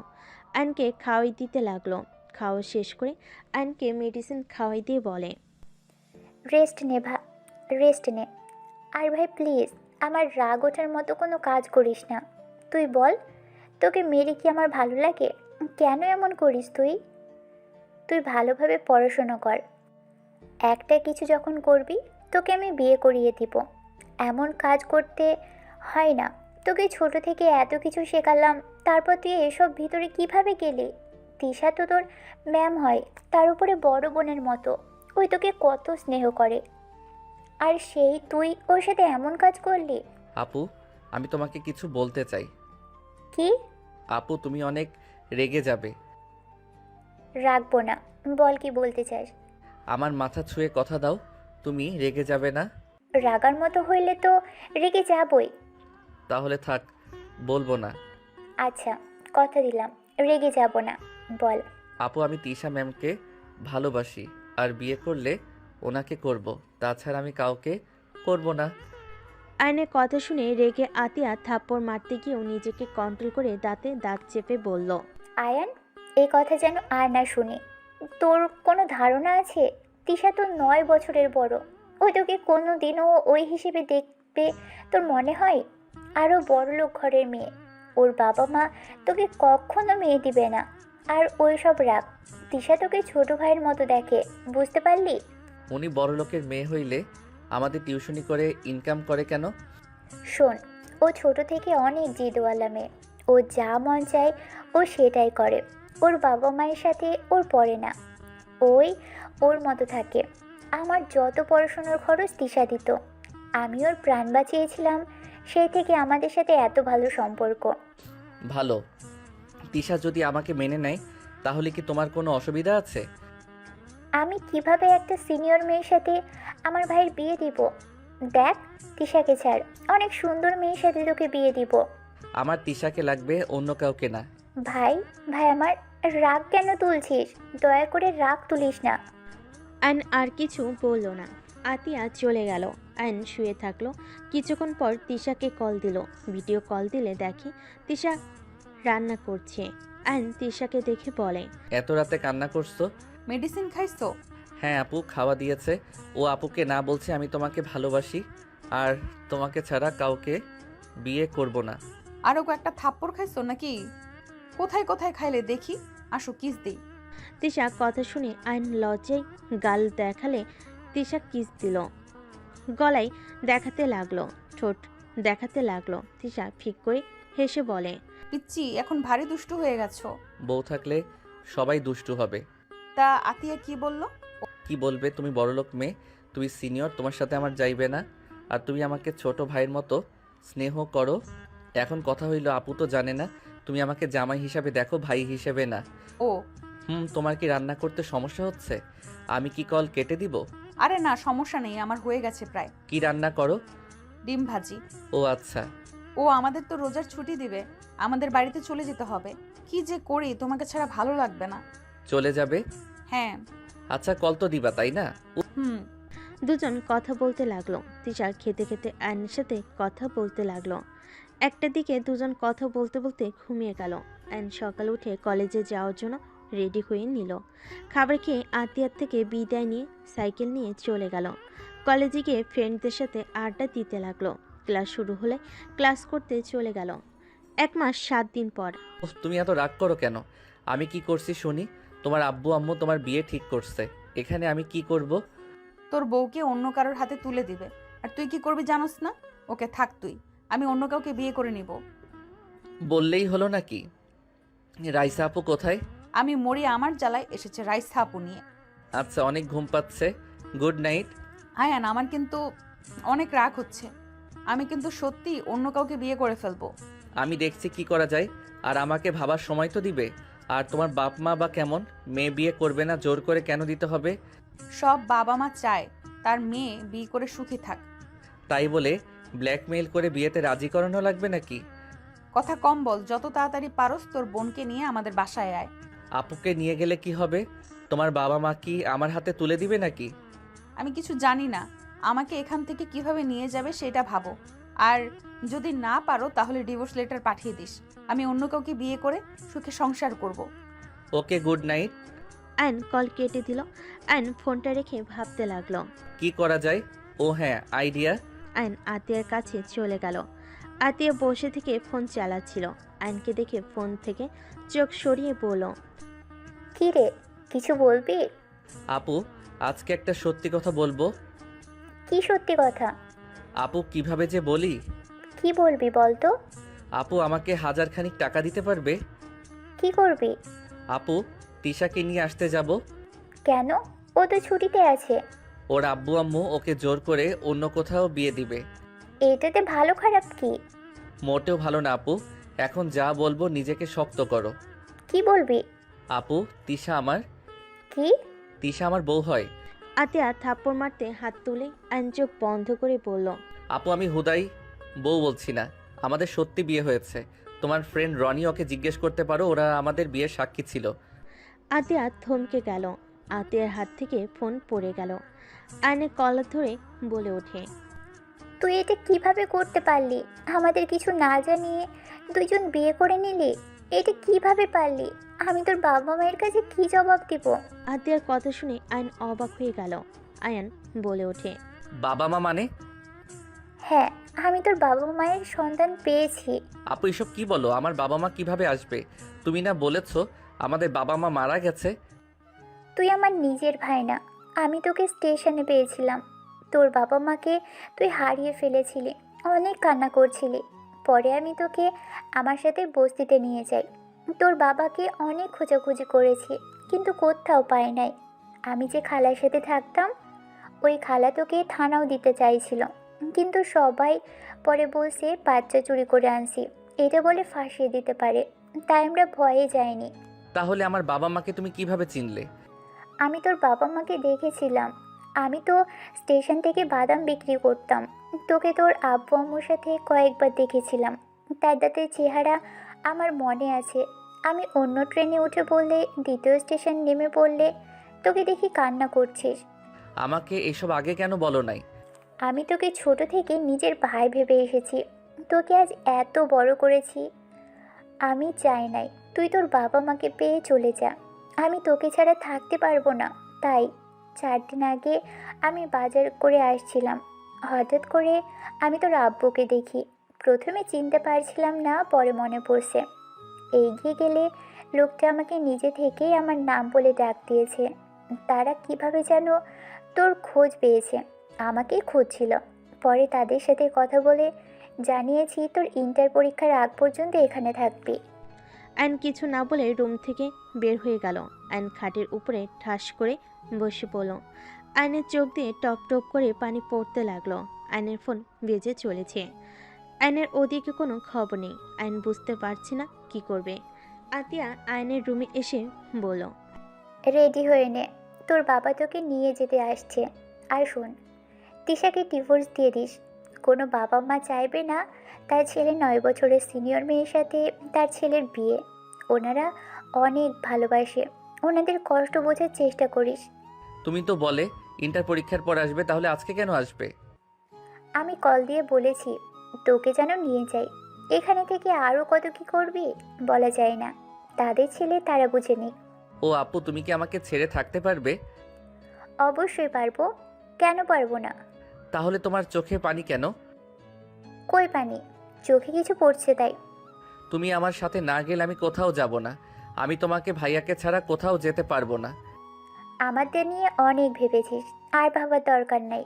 আয়নকে খাওয়াই দিতে লাগলো। খাওয়া শেষ করে আয়নকে মেডিসিন খাওয়াই দিয়ে বলে, রেস্ট নে। আর ভাই প্লিজ আমার রাগ ওঠার মতো কোনো কাজ করিস না। তুই বল, তোকে মেরে কি আমার ভালো লাগে? কেন এমন করিস তুই? তুই ভালোভাবে পড়াশোনা কর। একটা কিছু যখন করবি তোকে আমি বিয়ে করিয়ে দিব। এমন কাজ করতে হয় না। তোকে ছোট থেকে এত কিছু শেখালাম, তারপর তুই এসব ভিতরে কিভাবে গেলি? তিশা তো তোর ম্যাম হয়, তার উপরে বড় বোনের মতো। ওই তোকে কত স্নেহ করে, আর সেই তুই ওর সাথে এমন কাজ করলি। আপু, আমি তোমাকে কিছু বলতে চাই। কি? আপু, তুমি অনেক রেগে যাবে। রাখবো না, বল কি বলতে চাস। আমার মাথা ছুঁয়ে কথা দাও, তুমি রেগে যাবে না। রাগার মতো হইলে তো রেগে যাবই। তাহলে থাক, বলবো না। আচ্ছা, কথা দিলাম রেগে যাব না, বল। আপু, আমি তিশা ম্যামকে ভালোবাসি, আর বিয়ে করলে ওনাকে করব। তাছাড়া আমি কাউকে করব না। আয়নের কথা শুনে রেগে আতিয়া থাপ্পড় মারতে গিয়েও নিজেকে কন্ট্রোল করে দাঁতে দাঁত চেপে বলল, আয়ান, এই কথা যেন আর না শুনি। তোর কোনো ধারণা আছে? তিশা তো 9 বছরের বড়। ওই তোকে কোনো দিনও ওই হিসেবে দেখবে তোর মনে হয়? আরও বড়লোক ঘরের মেয়ে। ওর বাবা মা তোকে কখনো মেয়ে দিবে না। আর ওই সব রাখ, তিশা তোকে ছোট ভাইয়ের মতো দেখে, বুঝতে পারলি? উনি বড় লোকের মেয়ে হইলে আমাদের টিউশনি করে ইনকাম করে কেন? শোন, ও ছোট থেকে অনেক জিদওয়ালা মেয়ে। ও যা মন চায় ও সেটাই করে। ওর বাবা মায়ের সাথে ওর পড়ে না, ওর মতো থাকে। আমার যত পড়াশোনার খরচ তিশা দিত। আমি ওর প্রাণ বাঁচিয়েছিলাম, সেই থেকে আমাদের সাথে এত ভালো সম্পর্ক। ভালো। তিশা যদি আমাকে মেনে নেয় তাহলে কি তোমার কোনো অসুবিধা আছে? আমি কিভাবে একটা সিনিয়র মেয়ের সাথে আমার ভাইয়ের বিয়ে দিব? দেখ, তিশাকে ছাড়, অনেক সুন্দর মেয়ের সাথে তোকে বিয়ে দিব। আমার তিশাকে লাগবে, অন্য কাউকে না। ভাই আমার রাগ কেন তুলছিস? দয়া করে রাগ তুলিস না। আয়ন আর কিছু বলল না। আতিয়া চলে গেল। আয়ন শুয়ে থাকলো। কিছুক্ষণ পর তিশাকে কল দিল। ভিডিও কল দিলে দেখে তিশা রান্না করছে। আয়ন তিশাকে দেখে বলে, এত রাতে কান্না করছো? মেডিসিন খাইছো? হ্যাঁ আপু, খাওয়া দিয়েছে। ও আপুকে না বলছে আমি তোমাকে ভালোবাসি, আর তোমাকে ছাড়া কাউকে বিয়ে করব না। আরও কয়েকটা থাপ্পড় খাইছো নাকি? কোথায় কোথায় খাইলে দেখি, আসো কিস দিই। তিশা কথা শুনে আয়ন লজ্জায় গাল দেখালে তিশা কিস দিল। গলায় দেখাতে লাগলো, ঠোঁট দেখাতে লাগলো। তিশা ফিক করে হেসে বলে, পিচ্চি, এখন ভারী দুষ্টু হয়ে গেছো। বউ থাকলে সবাই দুষ্টু হবে। তা আতিয়া কি বলল? কি বলবে? তুমি বড়লোক মেয়ে, তুমি সিনিয়র, তোমার সাথে আমার যাইবে না। আর তুমি আমাকে ছোট ভাইয়ের মতো স্নেহ করো। এখন কথা হইল, আপু তো জানে না তুমি আমাকে জামাই হিসাবে দেখো, ভাই হিসেবে না। ও, তোমার কি রান্না করতে সমস্যা হচ্ছে? আমি কি কল কেটে দিব? আরে না, সমস্যা নেই, আমার হয়ে গেছে প্রায়। কি রান্না করো? ডিম ভাজি। ও আচ্ছা। ও, আমাদের তো রোজার ছুটি দিবে, আমাদের বাড়িতে চলে যেতে হবে। কি যে করি, তোমাকে ছাড়া ভালো লাগবে না। চলে যাবে? হ্যাঁ। আচ্ছা, কল তো দিবা তাই না? হুম। দুজন কথা বলতে লাগলো। তিশা খেতে খেতে আয়নের সাথে কথা বলতে লাগলো। একটা দিকে দুজন কথা বলতে বলতে ঘুমিয়ে গেল। আয়ন সকালে উঠে কলেজে যাওয়ার জন্য রেডি হয়ে নিল। খাবার খেয়ে আতিয়ার থেকে বিদায় নিয়ে সাইকেল নিয়ে চলে গেল। কলেজে গিয়ে ফ্রেন্ডদের সাথে আড্ডা দিতে লাগলো। ক্লাস শুরু হলে ক্লাস করতে চলে গেল। 1 মাস 7 দিন পর। তুমি এত রাগ করো কেন? আমি কি করছি শুনি? তোমার আব্বু আম্মু তোমার বিয়ে ঠিক করছে, এখানে আমি কি করব? তোর বউকে অন্য কারোর হাতে তুলে দিবে। আর তুই কি করবি জানোস না? ওকে থাক তুই, আমি অন্য কাউকে বিয়ে করে নিব। বললেই হলো নাকি? রাইসা আপু কোথায়? আমি মরি আমার জ্বালায় এসেছে রাইসা আপু নিয়ে। আচ্ছা, অনেক ঘুম পাচ্ছে। Good night. আয়ান, আমার কিন্তু অনেক রাগ হচ্ছে। আমি কিন্তু সত্যি অন্য কাউকে বিয়ে করে ফেলবো। আমি দেখছি কি করা যায়। আর আমাকে ভাবার সময় তো দিবে। আর তোমার বাপ মা বা কেমন? মেয়ে বিয়ে করবে না, জোর করে কেন দিতে হবে? সব বাবা মা চায় তার মেয়ে বিয়ে করে সুখী থাক। তাই বলে ব্ল্যাকমেইল করে বিয়েতে রাজি করানো লাগবে নাকি? কথা কম বল, যত তাড়াতাড়ি পারস তোর বোনকে নিয়ে আমাদের বাসায় আয়। আপুকে নিয়ে গেলে কি হবে? তোমার বাবা মা কি আমার হাতে তুলে দিবে নাকি? আমি কিছু জানি না, আমাকে এখান থেকে কিভাবে নিয়ে যাবে সেটা ভাবো। আর যদি না পারো তাহলে ডিভোর্স লেটার পাঠিয়ে দিস। আমি অন্য কাউকে বিয়ে করে সুখে সংসার করব। ওকে, গুড নাইট। আয়ন কল কেটে দিল। আয়ন ফোনটা রেখে ভাবতে লাগলো। কি করা যায়? ও হ্যাঁ, আইডিয়া। আয়ন আতিয়ার কাছে চলে গেল। আতিয়া বসে থেকে ফোন চালাচ্ছিল। আয়নকে দেখে ফোন থেকে চোখ সরিয়ে বলল, কি রে, কিছু বলবি? আপু, আজকে একটা সত্যি কথা বলবো। কি সত্যি কথা? আপু, কিভাবে যে বলি। কি বলবি বল তো? আপু, আমাকে 1000 খানিক টাকা দিতে পারবে? কি করবি? আপু, তিশাকে নিয়ে আসতে যাব। কেন? ও তো ছুটিতে আছে। ওর আব্বু আম্মু ওকে জোর করে অন্য কোথাও বিয়ে দিবে। এটাতে ভালো খারাপ কি? মোটেও ভালো না আপু। এখন যা বলবো নিজেকে শক্ত করো। কি বলবি? আপু, তিশা আমার কি? তিশা আমার বউ হয়। আতিয়া থাপ্পড় মারতে হাত তুলে আয়ন চোখ বন্ধ করে বলল, আপু, আমি হুদাই বউ বলছি না। আমাদের সত্যি বিয়ে হয়েছে। তোমার ফ্রেন্ড রনি, ওকে জিজ্ঞেস করতে পারো, ওরা আমাদের বিয়ের সাক্ষী ছিল। আতিয়া থমকে গেল। আতিয়ার হাত থেকে ফোন পড়ে গেল। আয়নের কলার ধরে বলে ওঠে, তুই এটা কিভাবে করতে পারলি? আমাদের কিছু না জানিয়ে দুইজন বিয়ে করে নিলি? এটা কিভাবে পারলি? আমি তোর বাবা মায়ের কাছে কি জবাব দিব? আতিয়ার কথা শুনে আয়ন অবাক হয়ে গেল। আয়ন বলে ওঠে, বাবা মা মানে? হ্যাঁ, আমি তোর বাবা মায়ের সন্তান পেয়েছি। আপু, এসব কি বলো? আমার বাবা মা কিভাবে আসবে? তুমি না বলেছো আমাদের বাবা মা মারা গেছে? তুই আমার নিজের ভাই না। আমি তোকে স্টেশনে পেয়েছিলাম। তোর বাবা মাকে তুই হারিয়ে ফেলেছিলি, অনেক কান্না করছিলি। পরে আমি তোকে আমার সাথে বস্তিতে নিয়ে যাই। তোর বাবাকে অনেক খোঁজাখুঁজি করেছি, কিন্তু কোথাও পাই নাই। আমি যে খালার সাথে থাকতাম, ওই খালা তোকে থানাও দিতে চাইছিল, কিন্তু সবাই পরে বলছে বাচ্চা চুরি করে আনছি, এটা বলে ফাঁসিয়ে দিতে পারে। তাই আমরা ভয়ে যাইনি। তাহলে আমার বাবা মাকে তুমি কিভাবে চিনলে? আমি তোর বাবা মাকে দেখেছিলাম। আমি তো স্টেশন থেকে বাদাম বিক্রি করতাম। তোকে তোর আব্বু আম্মুর সাথে কয়েকবার দেখেছিলাম। তার দাঁতের চেহারা আমার মনে আছে। আমি অন্য ট্রেনে উঠে পড়লে, দ্বিতীয় স্টেশন নেমে পড়লে তোকে দেখি কান্না করছিস। আমাকে এসব আগে কেন বলো নাই? আমি তোকে ছোট থেকে নিজের ভাই ভেবে এসেছি। তোকে আজ এত বড় করেছি। আমি চাই নাই তুই তোর বাবা মাকে পেয়ে চলে যা। আমি তোকে ছাড়া থাকতে পারবো না। তাই 4 দিন আগে আমি বাজার করে আসছিলাম। হঠাৎ করে আমি তোর আব্বুকে দেখি। প্রথমে চিনতে পারছিলাম না, পরে মনে পড়ছে। এগিয়ে গেলে লোকটা আমাকে নিজে থেকেই আমার নাম বলে ডাক দিয়েছে। তারা কিভাবে যেন তোর খোঁজ পেয়েছে, আমাকেই খুঁজছিল। পরে তাদের সাথে কথা বলে জানিয়েছি তোর ইন্টার পরীক্ষার আগ পর্যন্ত এখানে থাকবি। আয়ন কিছু না বলে রুম থেকে বের হয়ে গেল। আয়ন খাটের উপরে ঠাস করে বসে পড়ল। আয়নের চোখ দিয়ে টপ টপ করে পানি পড়তে লাগলো। আয়নের ফোন বেজে চলেছে। আয়নের ওদিকে কোনো খবর নেই। আয়ন বুঝতে পারছে না কি করবে। আতিয়া আয়নের রুমে এসে বলল, রেডি হয়ে নে, তোর বাবা তোকে নিয়ে যেতে আসছে। আর শোন, তিশাকে ডিভোর্স দিয়ে দিস। কোনো বাবা মা চাইবে না তার ছেলে 9 বছরের সিনিয়র মেয়ের সাথে তার ছেলের বিয়ে। ওনারা অনেক ভালোবাসে, ওনাদের কষ্ট বোঝার চেষ্টা করিস। তুমি তো বলে ইন্টার পরীক্ষার পর আসবে, তাহলে আজকে কেন আসবে? আমি কল দিয়ে বলেছি তোকে যেন নিয়ে যাই। এখানে থেকে আরও কত কি করবি বলা যায় না। তাদের ছেলে তারা বুঝে নি। ও আপু, তুমি কি আমাকে ছেড়ে থাকতে পারবে? অবশ্যই পারবো, কেন পারবো না? তাহলে তোমার চোখে পানি কেন? কই পানি? চোখে কিছু পড়ছে তাই। তুমি আমার সাথে না গেলে আমি কোথাও যাব না। আমি তোমাকে ভাইয়াকে ছাড়া কোথাও যেতে পারবো না। আমাদের নিয়ে অনেক ভেবেছিস, আর ভাবার দরকার নাই।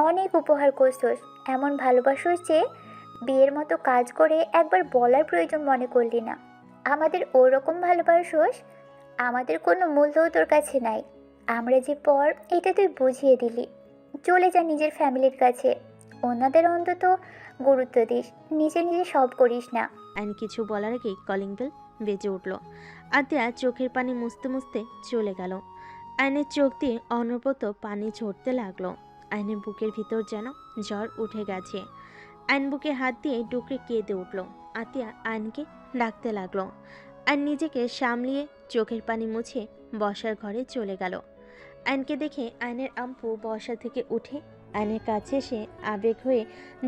অনেক উপহার করছোস, এমন ভালোবাসোস যে বিয়ের মতো কাজ করে একবার বলার প্রয়োজন মনে করলি না। আমাদের ওরকম ভালোবাসোস, আমাদের কোনো মূল্যও তোর কাছে নাই। আমরা যে পর এটা তুই বুঝিয়ে দিলি। চলে যা নিজের ফ্যামিলির কাছে, অন্যদের অন্তত গুরুত্ব দিস, নিজে নিজে সব করিস না। আইন কিছু বলার আগেই কলিং বেল বেজে উঠল। আতিয়া চোখের পানি মুছতে মুছতে চলে গেল। আইনের চোখ দিয়ে অনবরত পানি ঝরতে লাগলো। আইনের বুকের ভিতর যেন জ্বর উঠে গেছে। আইন বুকে হাত দিয়ে ডুকরে কেঁদে উঠল। আতিয়া আইনকে ডাকতে লাগলো। আইন নিজেকে সামলিয়ে চোখের পানি মুছে বসার ঘরে চলে গেল। আইনকে দেখে আইনের আম্পু বসা থেকে উঠে আইনের কাছে এসে আবেগ হয়ে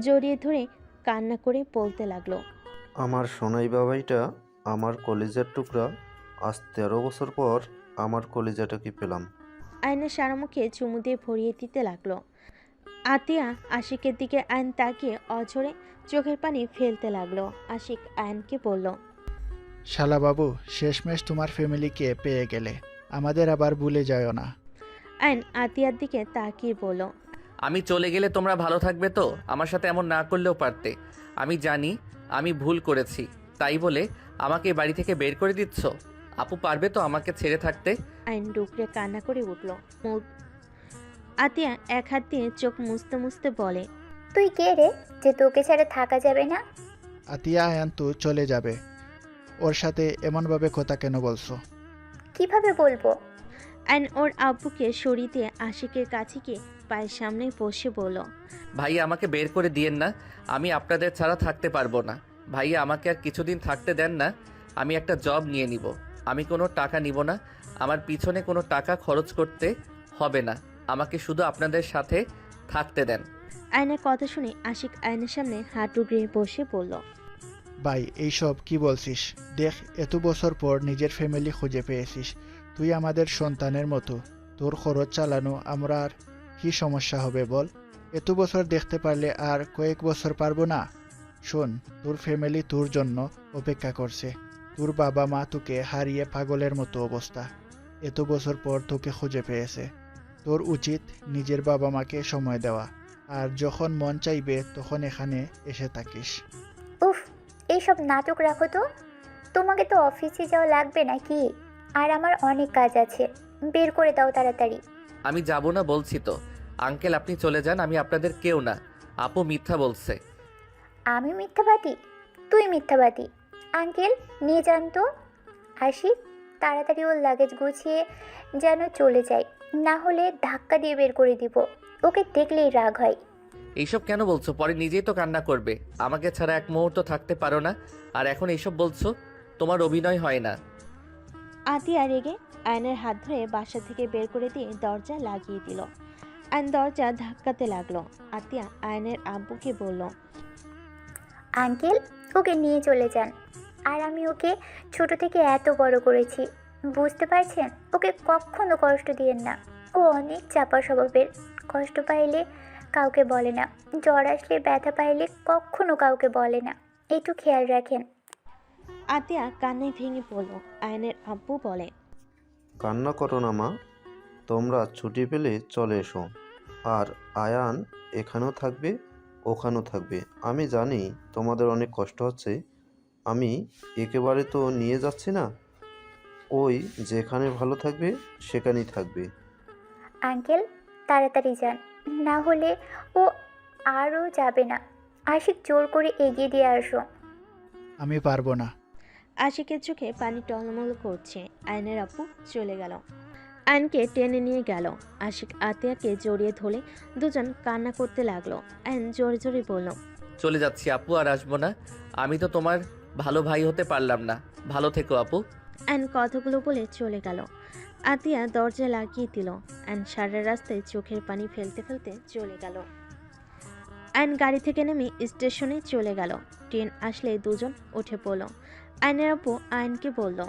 জড়িয়ে ধরে কান্না করে বলতে লাগলো, আমার সোনাই বাবাইটা, আমার কলিজার টুকরা, আজ 13 বছর পর আমার কলিজাটাকে পেলাম। আইনের সারা মুখে চুমু দিয়ে ভরিয়ে দিতে লাগলো। আতিয়া আশিকের দিকে আইন তাকিয়ে অঝরে চোখের পানি ফেলতে লাগলো। আশিক আইনকে বলল, শালাবাবু, শেষমেশ তোমার ফ্যামিলিকে পেয়ে গেলে, আমাদের আবার ভুলে যাও না। আইন আতিয়ার দিকে তাকিয়ে বলল, আমি চলে গেলে তোমরা ভালো থাকবে তো? আমার সাথে এমন না করলেও পারতে। আমি জানি আমি ভুল করেছি, তাই বলে আমাকে বাড়ি থেকে বের করে দিচ্ছ? আপু পারবে তো আমাকে ছেড়ে থাকতে? আইন ডুকরে কান্না করে উঠল। আতিয়া এক হাত দিয়ে চোখ মুছতে মুছতে বলে, তুই কে রে যে তোকে ছাড়া থাকা যাবে না? আতিয়া আয়ান তো চলে যাবে, ওর সাথে এমনভাবে কথা কেন বলছো? কিভাবে বলবো? আইন ওর আব্বুকে সরিয়ে দিয়ে আশিকের কাছে গিয়ে পায়ের সামনে বসে বলল, ভাই আমাকে বের করে দিয়েন না, আমি আপনাদের ছাড়া থাকতে পারবো না। ভাইয়া আমাকে আর কিছুদিন থাকতে দেন না, আমি একটা জব নিয়ে নিব। আমি কোনো টাকা নিব না, আমার পিছনে কোনো টাকা খরচ করতে হবে না, আমাকে শুধু আপনাদের সাথে থাকতে দেন। আইনের কথা শুনে আশিক আইনের সামনে হাঁটু গিয়ে বসে বলল, ভাই, এইসব কি বলছিস? দেখ, এত বছর পর নিজের ফ্যামিলি খুঁজে পেয়েছিস, তুই আমাদের সন্তানের মতো, তোর খরচ চালানো আমরা আর কি সমস্যা হবে বল? এত বছর দেখতে পারলে আর কয়েক বছর পারবো না? শোন, তোর ফ্যামিলি তোর জন্য অপেক্ষা করছে। তোর বাবা মা তোকে হারিয়ে পাগলের মতো অবস্থা, এত বছর পর তোকে খুঁজে পেয়েছে। তোর উচিত নিজের বাবা মাকে সময় দেওয়া, আর যখন মন চাইবে তখন এখানে এসে থাকিস। উফ, এইসব নাটক রাখো তো। তোমাকে তো অফিসে যাওয়া লাগবে নাকি? আর আমার অনেক কাজ আছে, বের করে দাও তাড়াতাড়ি। আমি যাব না বলছি তো। আঙ্কেল আপনি চলে যান, আমি আপনাদের কেউ না। আপু মিথ্যা বলছে। আমি মিথ্যাবাদী? তুই মিথ্যাবাদী। আঙ্কেল নিয়ে যান তো। আশিক, তাড়াতাড়ি ওর লাগেজ গুছিয়ে যেন চলে যায়, না হলে ধাক্কা দিয়ে বের করে দিব। ওকে দেখলেই রাগ হয়। এইসব কেন বলছো? পরে নিজেই তো কান্না করবে। আমাকে ছাড়া এক মুহূর্ত থাকতে পারো না, আর এখন এইসব বলছো? তোমার অভিনয় হয় না। আতিয়া রেগে আয়নের হাত ধরে বাসা থেকে বের করে দিয়ে দরজা লাগিয়ে দিল। আয়ন দরজা ধাক্কাতে লাগলো। আতিয়া আয়নের আব্বুকে বলল, আঙ্কেল, ওকে নিয়ে চলে যান। আর আমি ওকে ছোট থেকে এত বড় করেছি, বুঝতে পারছেন? ওকে কখনো কষ্ট দিয়েন না। ও অনেক চাপা স্বভাবের, কষ্ট পাইলে কাউকে বলে না, জ্বর আসলে ব্যথা পাইলে কখনো কাউকে বলে না, একটু খেয়াল রাখেন। আতিয়া কান্নায় ভেঙে পড়ল। আয়নের আব্বু বলে, কান্না করো না মা, তোমরা ছুটি পেলে চলে এসো। আর আয়ান এখানেও থাকবে, ওখানেও থাকবে। আমি জানি তোমাদের অনেক কষ্ট হচ্ছে, আমি একেবারে তো নিয়ে যাচ্ছি না। ওই যেখানে ভালো থাকবে সেখানেই থাকবে। আঙ্কেল, তাড়াতাড়ি যান, না হলে ও আরও যাবে না। আশিক, জোর করে এগিয়ে দিয়ে আসো। আমি পারবো না। আশিকের চোখে পানি টলমল করছে। আয়নের আব্বু চলে গেল। আয়নকে টেনে নিয়ে গেল। আশিক আতিয়াকে জড়িয়ে ধরে দুজন কান্না করতে লাগলো। আয়ন জোরে জোরে বলল, চলে যাচ্ছি আপু, আর আসবো না। আমি তো তোমার ভালো ভাই হতে পারলাম না। ভালো থেকো আপু। আয়ন কথাগুলো বলে চলে গেল। আতিয়া দরজা লাগিয়ে দিল। আয়ন সারা রাস্তায় চোখের পানি ফেলতে ফেলতে চলে গেল। আয়ন গাড়ি থেকে নেমে স্টেশনে চলে গেল। ট্রেন আসলে দুজন উঠে পড়ল। আয়নের আব্বু আয়নকে বলল,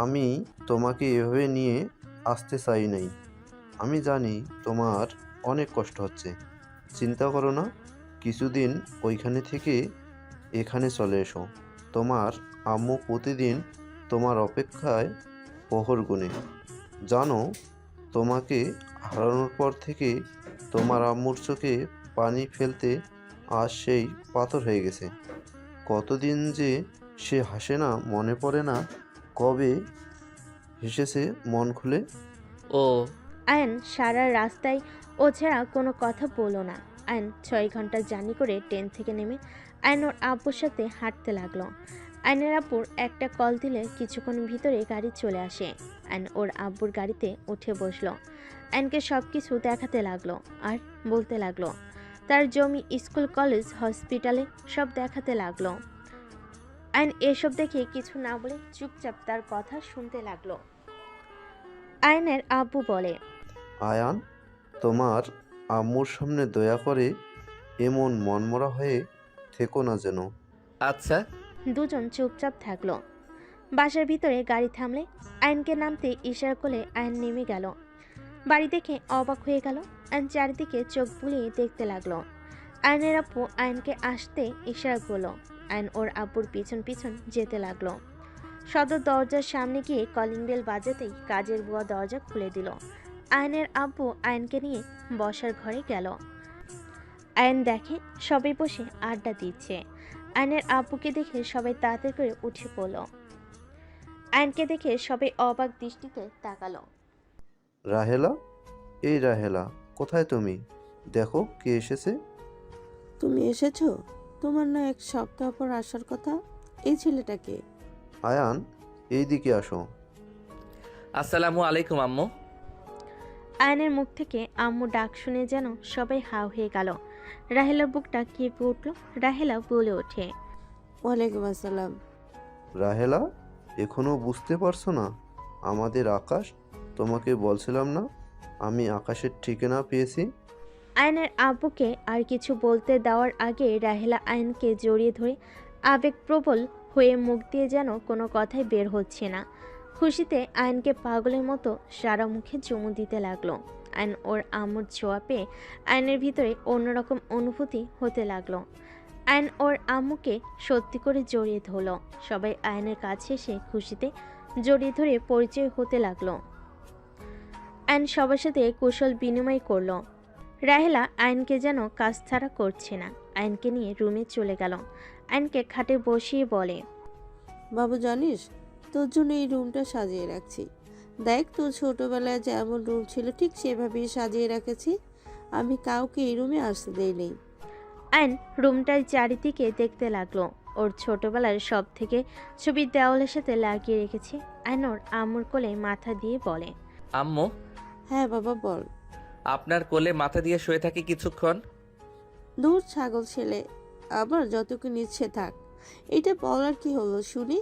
আমি তোমাকে এভাবে নিয়ে আসতে চাই নাই। আমি জানি তোমার অনেক কষ্ট হচ্ছে। চিন্তা করো না, কিছুদিন ওইখানে থেকে এখানে চলে এসো। তোমার আম্মু প্রতিদিন তোমার অপেক্ষায় প্রহর গুনে। জানো তোমাকে হারানোর পর থেকে তোমার আম্মুর চোখে পানি ফেলতে আজ সেই পাথর হয়ে গেছে। কতদিন যে সে হাসে না, মনে পড়ে না কবে হেসেছে মন খুলে। ও আয়ন সারা রাস্তায় ও ছাড়া কোনো কথা বলল না। আয়ন 6 ঘন্টা জার্নি করে ট্রেন থেকে নেমে আয়ন ওর আব্বুর সাথে হাঁটতে লাগলো। আয়নের আব্বুর একটা কল দিলে কিছুক্ষণ ভিতরে গাড়ি চলে আসে। আয়ন ওর আব্বুর গাড়িতে উঠে বসলো। আয়নকে সব কিছু দেখাতে লাগলো আর বলতে লাগলো তার জমি, স্কুল, কলেজ, হসপিটালে সব দেখাতে লাগলো। আয়ন এসব দেখে কিছু না বলে চুপচাপ তার কথা শুনতে লাগলো। আয়নের আব্বু বলে, আয়ান, তোমার আম্মুর সামনে দয়া করে এমন মনমরা হয়ে থেকো না যেন। আচ্ছা। দুজন চুপচাপ থাকলো। বাসার ভিতরে গাড়ি থামলে আয়নকে নামতে ইশারা করলে আয়ন নেমে গেল। বাড়ি দেখে অবাক হয়ে গেল। আয়ন চারিদিকে চোখ বুলিয়ে দেখতে লাগলো। আয়নের আব্বু আয়নকে আসতে ইশারা করলো। আয়ন ওর আব্বুর পিছন পিছন যেতে লাগলো। সদর দরজার সামনে গিয়ে কলিং বেল বাজাতেই কাজের বুয়া দরজা খুলে দিল। আয়নের আব্বু আয়নকে নিয়ে বসার ঘরে গেল। আয়ন দেখে সবাই বসে আড্ডা দিচ্ছে। আয়নের আব্বুকে দেখে সবাই তাড়াতাড়ি করে উঠে পড়ল। আয়নকে দেখে সবাই অবাক দৃষ্টিতে তাকালো। রাহেলা, এই রাহেলা, কোথায় তুমি? দেখো কে এসেছে। তুমি এসেছো? তোমার না 1 সপ্তাহ পর আসার কথা। এই ছেলেটাকে। আয়ান, এই দিকে আসো। আসসালামু আলাইকুম আম্মু। আয়নের মুখ থেকে আম্মু ডাক শুনে যেন সবাই হাও হয়ে গেল। রাহেলার বুকটা কেঁপে উঠল। রাহেলা বলে ওঠে, ওয়ালাইকুম আসসালাম। রাহেলা, এখনো বুঝতে পারছো না আমাদের আকাশ? তোমাকে বলছিলাম না আমি আকাশের ঠিকানা পেয়েছি। আয়নের আব্বুকে আর কিছু বলতে দেওয়ার আগে রাহেলা আয়নকে জড়িয়ে ধরে আবেগপ্রবল হয়ে মুখ দিয়ে যেন কোনো কথাই বের হচ্ছে না। খুশিতে আয়নকে পাগলের মতো সারা মুখে চুমু দিতে লাগলো। আয়ন ওর আম্মুর ছোঁয়া পেয়ে আয়নের ভিতরে অন্যরকম অনুভূতি হতে লাগলো। আয়ন ওর আম্মুকে সত্যি করে জড়িয়ে ধরল। সবাই আয়নের কাছে এসে খুশিতে জড়িয়ে ধরে পরিচয় হতে লাগলো। আয়ন সবার সাথে কুশল বিনিময় করলো। রাহেলা আয়নকে যেন কাজ ছাড়া করছে না। আয়নকে নিয়ে রুমে চলে গেল। আয়নকে খাটে বসিয়ে বলে, বাবু জানিস, তোর জন্য এই রুমটা সাজিয়ে রাখছি। দেখ, তোর ছোটবেলায় যেমন রুম ছিল ঠিক সেভাবেই সাজিয়ে রেখেছি। আমি কাউকে এই রুমে আসতে দেইনি। আয়ন রুমটার চারিদিকে দেখতে লাগলো। ওর ছোটবেলার সব থেকে ছবি দেওয়ালের সাথে লাগিয়ে রেখেছে। আয়ন ওর আম্মুর কোলে মাথা দিয়ে বলে, আম্মু, হ্যাঁ বাবা বল। আপনার কোলে মাথা দিয়ে শুয়ে থাকি কিছুক্ষণ। দূর ছাগল ছেলে, আবার যতক্ষণ ইচ্ছে থাক। এটা বলার কি হলো শুনি?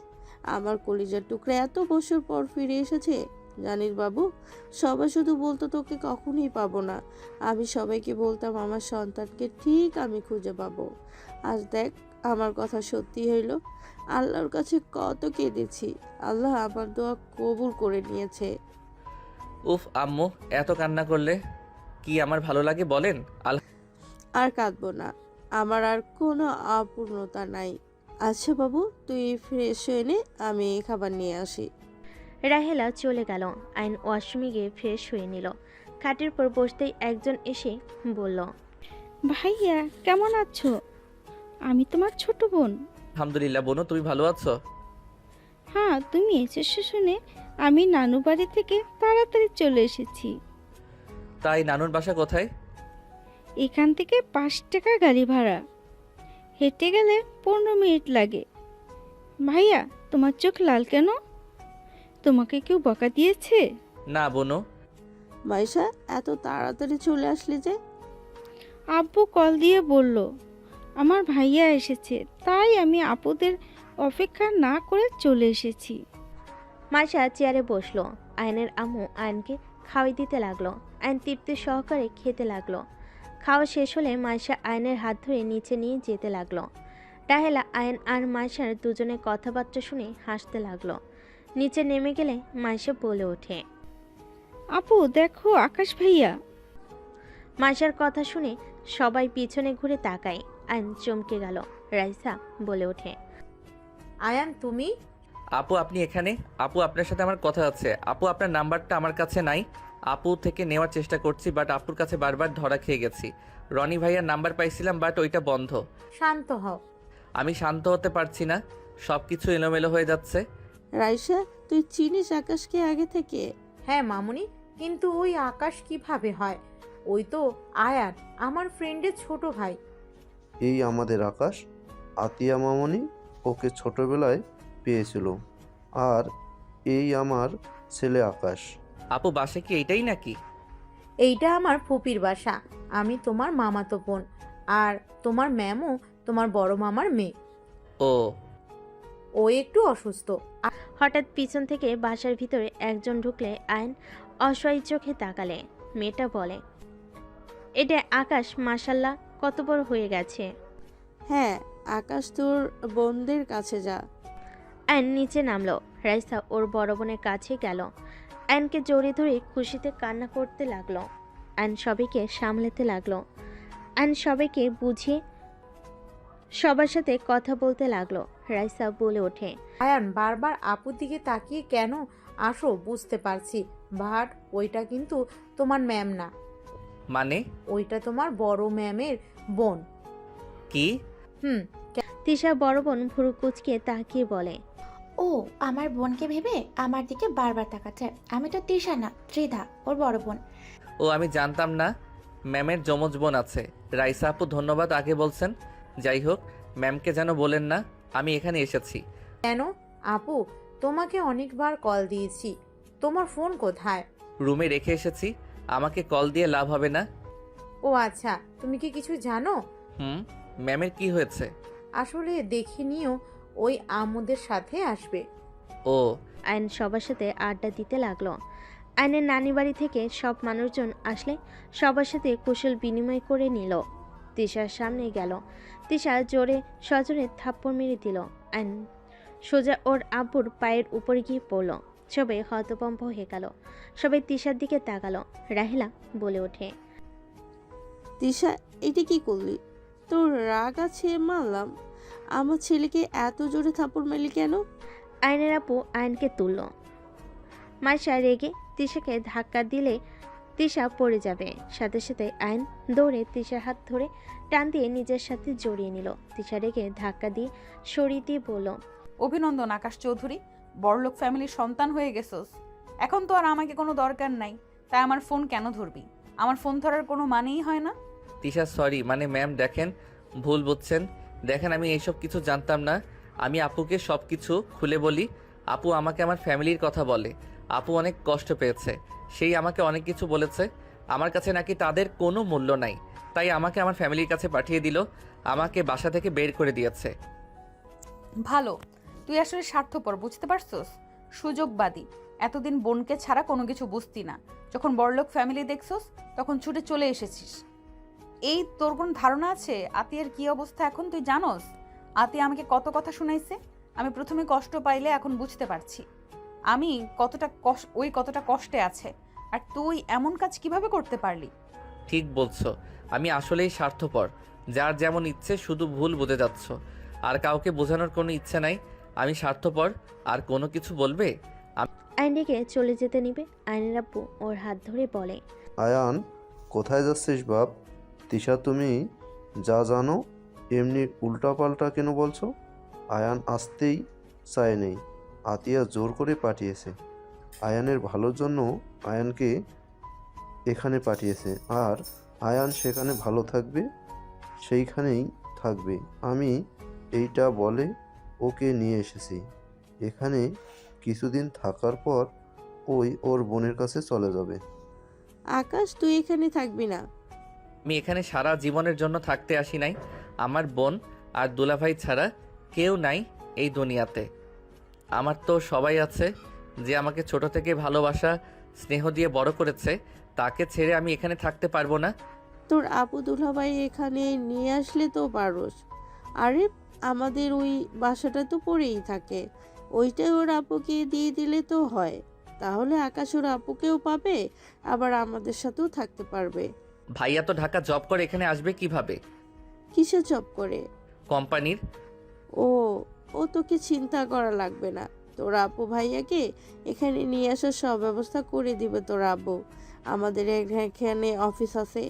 আমার কলিজার টুকরা এত বছর পর ফিরে এসেছে। জানিস বাবু, সবাই শুধু বলতো তোকে কখনোই পাবো না। আমি সবাইকে বলতাম আমার সন্তানকে ঠিক আমি খুঁজে পাবো। আজ দেখ, আমার কথা সত্যি হইল। আল্লাহর কাছে কত কেঁদেছি, আল্লাহ আমার দোয়া কবুল করে নিয়েছে। উফ আম্মু, এত কান্না করলে কি আমার ভালো লাগে বলেন? আর কাঁদবো না, আমার আর কোনো অপূর্ণতা নাই। আচ্ছা বাবু, তুই ফ্রেশ হয়ে নে, আমি খাবার নিয়ে আসি। রাহেলা চলে গেল। আয়ন ওয়াশরুমে গিয়ে ফ্রেশ হয়ে নিল। খাটের পর বসতেই একজন এসে বলল, ভাইয়া কেমন আছো? আমি তোমার ছোট বোন। আলহামদুলিল্লাহ বোনু, তুমি ভালো আছো? হ্যাঁ, তুমি এসেছো শুনে আমি নানু বাড়ি থেকে তাড়াতাড়ি চলে এসেছি। তাই নানুর বাসা কোথায়? এখান থেকে 5 টাকা গাড়ি ভাড়া, হেঁটে গেলে 15 মিনিট লাগে। ভাইয়া, তোমার চোখ লাল কেন? তোমাকে কেউ বকা দিয়েছে? না বোনু। মাইশা, এত তাড়াতাড়ি চলে আসলি যে? আব্বু কল দিয়ে বলল আমার ভাইয়া এসেছে, তাই আমি আপুদের অপেক্ষা না করে চলে এসেছি। মাইশা চেয়ারে বসলো। আয়নের আম্মু আয়নকে খাওয়াই দিতে লাগলো। আয়ন তৃপ্তি সহকারে খেতে লাগলো। খাওয়া শেষ হলে মাইশা আয়নের হাত ধরে নিচে নিয়ে যেতে লাগলো। রাহেলা আয়ন আর মাইশার দুজনের কথাবার্তা শুনে হাসতে লাগলো। নিচে নেমে গেলে মাইশা বলে ওঠে, আপু দেখো আকাশ ভাইয়া। মাইশার কথা শুনে সবাই পিছনে ঘুরে তাকায়। আয়ন চমকে গেল। রাইসা বলে ওঠে, আয়ান তুমি? আপু আপনি এখানে? আপু আপনার সাথে আমার কথা আছে। আপু আপনার নাম্বারটা আমার কাছে নাই। আপু থেকে নেওয়ার চেষ্টা করছি, বাট আপুর কাছে বারবার ধরা খেয়ে গেছি। রনি ভাইয়ার নাম্বার পাইছিলাম, বাট ওইটা বন্ধ। শান্ত হও। আমি শান্ত হতে পারছি না, সব কিছু এলোমেলো হয়ে যাচ্ছে। রাইসা, তুই চিনিস আকাশকে আগে থেকে? হ্যাঁ মামুনি, কিন্তু ওই আকাশ কিভাবে হয়? ওই তো আয়ান, আমার ফ্রেন্ডের ছোট ভাই। এই আমাদের আকাশ, আতিয়া মামনি ওকে ছোটবেলায় পেয়েছিল। আর এই আমার ছেলে আকাশ। আপু বাসে কি এইটাই নাকি? এইটা আমার ফুপির বাসা। আমি তোমার মামাতো বোন, আর তোমার ম্যামও তোমার বড় মামার মেয়ে। ও ও একটু অসুস্থ। হঠাৎ পিছন থেকে বাসার ভিতরে একজন ঢুকলে আয়ন অসহায় চোখে তাকালে। মেয়েটা বলে, এটা আকাশ, মাশাল্লাহ কত বড় হয়ে গেছে। হ্যাঁ, আকাশ তোর বোনদের কাছে যা। আয়ন নিচে নামলো। রাইসা ওর বড় বোনের কাছে গেল। আয়নকে জড়িয়ে ধরে খুশিতে কান্না করতে লাগলো। আয়ন সবাইকে সামলাতে লাগলো। আয়ন সবাইকে বুঝিয়ে সবার সাথে কথা বলতে লাগলো। রাইসা বলে ওঠে, আয়ান বারবার আপুর দিকে তাকিয়ে কেন আসো বুঝতে পারছি, বাট ওইটা কিন্তু তোমার ম্যাম না, মানে? ওইটা তোমার বড় ম্যামের বোন। কি? হুম। তিশা বড় বোন ভুরু কুচকে তাকিয়ে বলে, ও আমার বোনকে ভেবে আমার দিকে বারবার তাকাচ্ছে। আমি তো তৃষা না, ত্রিধা, ওর বড় বোন। ও আমি জানতাম না ম্যামের যমজ বোন আছে। রাইসা আপু ধন্যবাদ আগে বলছেন। যাই হোক, ম্যামকে যেন বলেন না আমি এখানে এসেছি। কেন আপু, তোমাকে অনেকবার কল দিয়েছি, তোমার ফোন কোথায়? রুমে রেখে এসেছি, আমাকে কল দিয়ে লাভ হবে না। ও আচ্ছা, তুমি কি কিছু জানো? ম্যামের কি হয়েছে? আসলে দেখে নিও, ওই আমুদের সাথে আসবে। ও। আয়ন সবার সাথে আড্ডা দিতে লাগলো। আয়নের নানি বাড়ি থেকে সব মানুষজন আসলে সবার সাথে কুশল বিনিময় করে নিল। তিশার সামনে গেল। তিশা জোরে সজোরে থাপ্পড় মেরে দিল। আয়ন সোজা ওর আব্বুর পায়ের উপরে গিয়ে পড়ল। সবাই হতভম্ব হয়ে গেল। সবাই তিশার দিকে তাকালো। রাহেলা বলে ওঠে, তিশা, এটা কি করলি? তোর রাগ আছে মানলাম, আমার ছেলেকে এত জোরে থাপ্পড় মারলি কেন? আয়নের আপু আয়নকে তুলল। মাইশা রেগে তিশাকে ধাক্কা দিলে তিশা পড়ে যাবে। সাথে সাথে আয়ন দৌড়ে তিশার হাত ধরে টান দিয়ে নিজের সাথে জড়িয়ে নিল। তিশা রেগে ধাক্কা দিয়ে সরিয়ে দিয়ে বলল, অভিনন্দন আকাশ চৌধুরী, বড়লোক ফ্যামিলির সন্তান হয়ে গেছোস। এখন তো আর আমাকে কোনো দরকার নাই, তাই আমার ফোন কেন ধরবি? আমার ফোন ধরার কোনো মানেই হয় না। তিশা সরি, মানে ম্যাম দেখেন, ভুল বুঝছেন। দেখেন আমি এইসব কিছু জানতাম না। আমি আপুকে সব কিছু খুলে বলি। আপু আমাকে আমার ফ্যামিলির কথা বলে। আপু অনেক কষ্ট পেয়েছে, সেই আমাকে অনেক কিছু বলেছে। আমার কাছে নাকি তাদের কোনো মূল্য নাই, তাই আমাকে আমার ফ্যামিলির কাছে পাঠিয়ে দিল। আমাকে বাসা থেকে বের করে দিয়েছে। ভালো, তুই আসলে স্বার্থপর, বুঝতে পারছোস? সুযোগবাদী। এতদিন বোনকে ছাড়া কোনো কিছু বুঝতি না, যখন বড়লোক ফ্যামিলি দেখছোস তখন ছুটে চলে এসেছিস। এই তোর কোনো ধারণা আছে আতিয়ার কি অবস্থা এখন? তুই জানোস আতিয়া আমাকে কত কথা শুনাইছে? আমি প্রথমে কষ্ট পাইলে এখন বুঝতে পারছি আমি কতটা কষ্টে আছে। আর তুই এমন কাজ কিভাবে করতে পারলি? ঠিক বলছো, আমি আসলেই স্বার্থপর। যার যেমন ইচ্ছে শুধু ভুল বুঝে যাচ্ছ, আর কাউকে বোঝানোর কোনো ইচ্ছে নাই। আমি স্বার্থপর। আর কোনো কিছু বলবে? আয়নকে চলে যেতে নিবে। আয়নের আব্বু ওর হাত ধরে বলে, আয়ান, কোথায় যাচ্ছিস বাপ? তিশা, তুমি যা জানো এমনি উল্টাপাল্টা কেন বলছো? আয়ান আসতেই চায়নি, আতিয়া জোর করে পাঠিয়েছে। আয়ানের ভালোর জন্য আয়ানকে এখানে পাঠিয়েছে, আর আয়ান সেখানে ভালো থাকবে, সেইখানেই থাকবে। আমি এইটা বলে ওকে নিয়ে এসেছি। এখানে কিছুদিন থাকার পর ওই ওর বোনের কাছে চলে যাবে। আকাশ, তুই এখানে থাকবি না। আমি এখানে সারা জীবনের জন্য থাকতে আসি নাই। আমার বোন আর দুলাভাই ছাড়া কেউ নাই এই দুনিয়াতে। আমার তো সবাই আছে, যে আমাকে ছোট থেকে ভালোবাসা স্নেহ দিয়ে বড় করেছে। তাকে ছেড়ে আমি এখানে থাকতে পারবো না। তোর আপু দুলাভাই এখানে নিয়ে আসলে তো পারোস। আরে আমাদের ওই বাসাটা তো পড়েই থাকে, ওইটাই ওর আপুকে দিয়ে দিলে তো হয়। তাহলে আকাশ ওর আপুকেও পাবে, আবার আমাদের সাথেও থাকতে পারবে। ভাইয়া তো ঢাকা জব করে, এখানে আসবে কিভাবে? কিসে জব করে? কোম্পানির। ও তোকে চিন্তা করা লাগবে না, তোর আপু ভাইয়াকে এখানে নিয়ে আসার সব ব্যবস্থা করে দিবে তোর আব্বু। আমাদের এখানে অফিস আছে,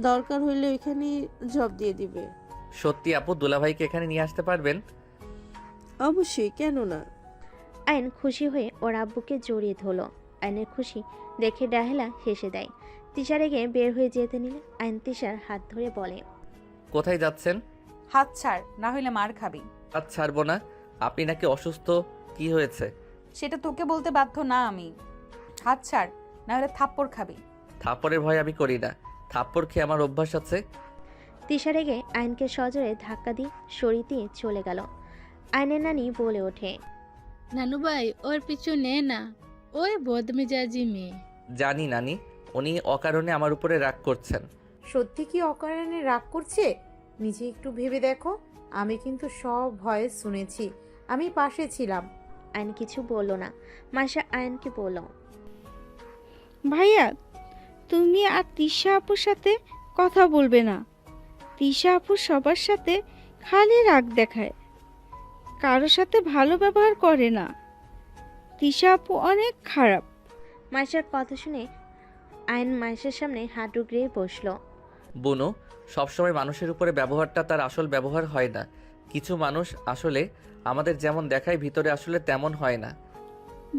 দরকার হইলে ওইখানে জব দিয়ে দিবে। সত্যি আপু দুলাভাইকে এখানে নিয়ে আসতে পারবেন? অবশ্যই, কেন না। আয়ন খুশি হয়ে ওর আব্বুকে জড়িয়ে ধরল। আয়নের খুশি দেখে রাহেলা হেসে দেয়। তিশা রেগে বের হয়ে যেতে নিলে আয়ন তিশার হাত ধরে বলে, কোথায় যাচ্ছেন? হাত ছাড়, না হইলে মার খাবি। হাত ছাড়বো না। আপনি নাকি অসুস্থ, কি হয়েছে? সেটা তোকে বলতে বাধ্য না আমি। হাত ছাড়, না হলে থাপ্পড় খাবি। থাপ্পড়ের ভয় আমি করি না, থাপ্পড় খেয়ে আমার অভ্যাস আছে। তিশা রেগে আয়নকে সজোরে ধাক্কা দিয়ে সরিয়ে দিয়ে চলে গেল। আয়নের নানি বলে ওঠে, নানু ভাই ওর পিছু নে না, ওই বদমেজাজি মেয়ে। জানি নানি, উনি অকারণে আমার উপরে রাগ করছেন। সত্যি কি অকারণে রাগ করছে? নিজে একটু ভেবে দেখো। আমি কিন্তু সব ভয়েস শুনেছি, আমি পাশে ছিলাম। আয়ন কিছু বলল না। মাসা আয়নকে বলল, ভাইয়া তুমি আর তিশা আপুর সাথে কথা বলবে না। তিশা আপু সবার সাথে খালি রাগ দেখায়, কারোর সাথে ভালো ব্যবহার করে না। তিশা আপু অনেক খারাপ। মাসার কথা শুনে আয়ন মাসের সামনে হাঁটু গেড়ে বসলো। বুনু, সবসময় মানুষের উপরে ব্যবহারটা তার আসল ব্যবহার হয় না। কিছু মানুষ আসলে আমাদের যেমন দেখায় ভিতরে আসলে তেমন হয় না।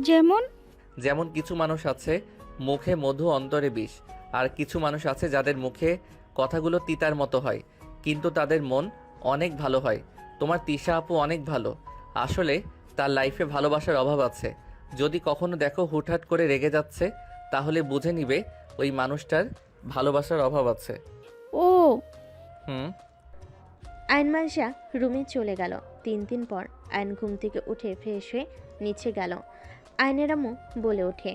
যেমন যেমন কিছু মানুষ আছে মুখে মধু অন্তরে বিষ, আর কিছু মানুষ আছে যাদের মুখে কথাগুলো তিতার মতো হয় কিন্তু তাদের মন অনেক ভালো হয়। তোমার তিশা আপু অনেক ভালো, আসলে তার লাইফে ভালোবাসার অভাব আছে। যদি কখনো দেখো হুটহাট করে রেগে যাচ্ছে, তাহলে বুঝে নিবে ওই মানুষটার ভালোবাসার অভাব আছে। ও আয়ন মাসা রুমে চলে গেল। 3 দিন পর আয়ন ঘুম থেকে উঠে ফ্রেশ হয়ে নিচে গেল। আয়নের আম্মু বলে ওঠে,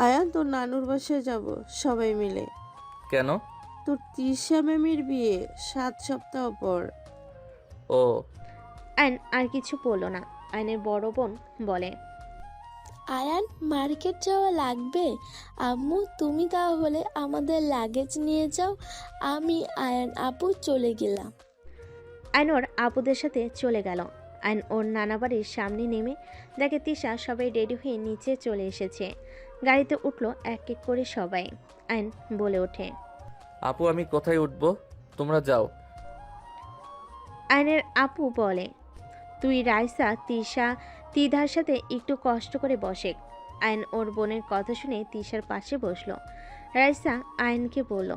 আয়ান, তোর নানুর বাসায় যাব সবাই মিলে। কেন? তোর তিশা ম্যামের বিয়ে 7 সপ্তাহ পর। ও। আয়ন আর কিছু বলল না। আয়নের বড় বোন বলে, আয়ান, মার্কেট যাওয়া লাগবে? আম্মু তুমি তাহলে আমাদের লাগেজ নিয়ে যাও, আমি আয়ান আপু চলে গেলাম। আয়ন ওর আপুদের সাথে চলে গেল। আয়ন ওর নানা বাড়ির সামনে নেমে দেখে তিশা সবাই রেডি হয়ে নিচে চলে এসেছে। গাড়িতে উঠলো এক এক করে সবাই। আয়ন বলে ওঠে, আপু আমি কোথায় উঠবো? তোমরা যাও। আয়নের আপু বলে, তুই রাইসা তিশা তিধার সাথে একটু কষ্ট করে বসে। আয়ন ওর বোনের কথা শুনে তিশার পাশে বসলো। রাইসা আয়নকে বলল,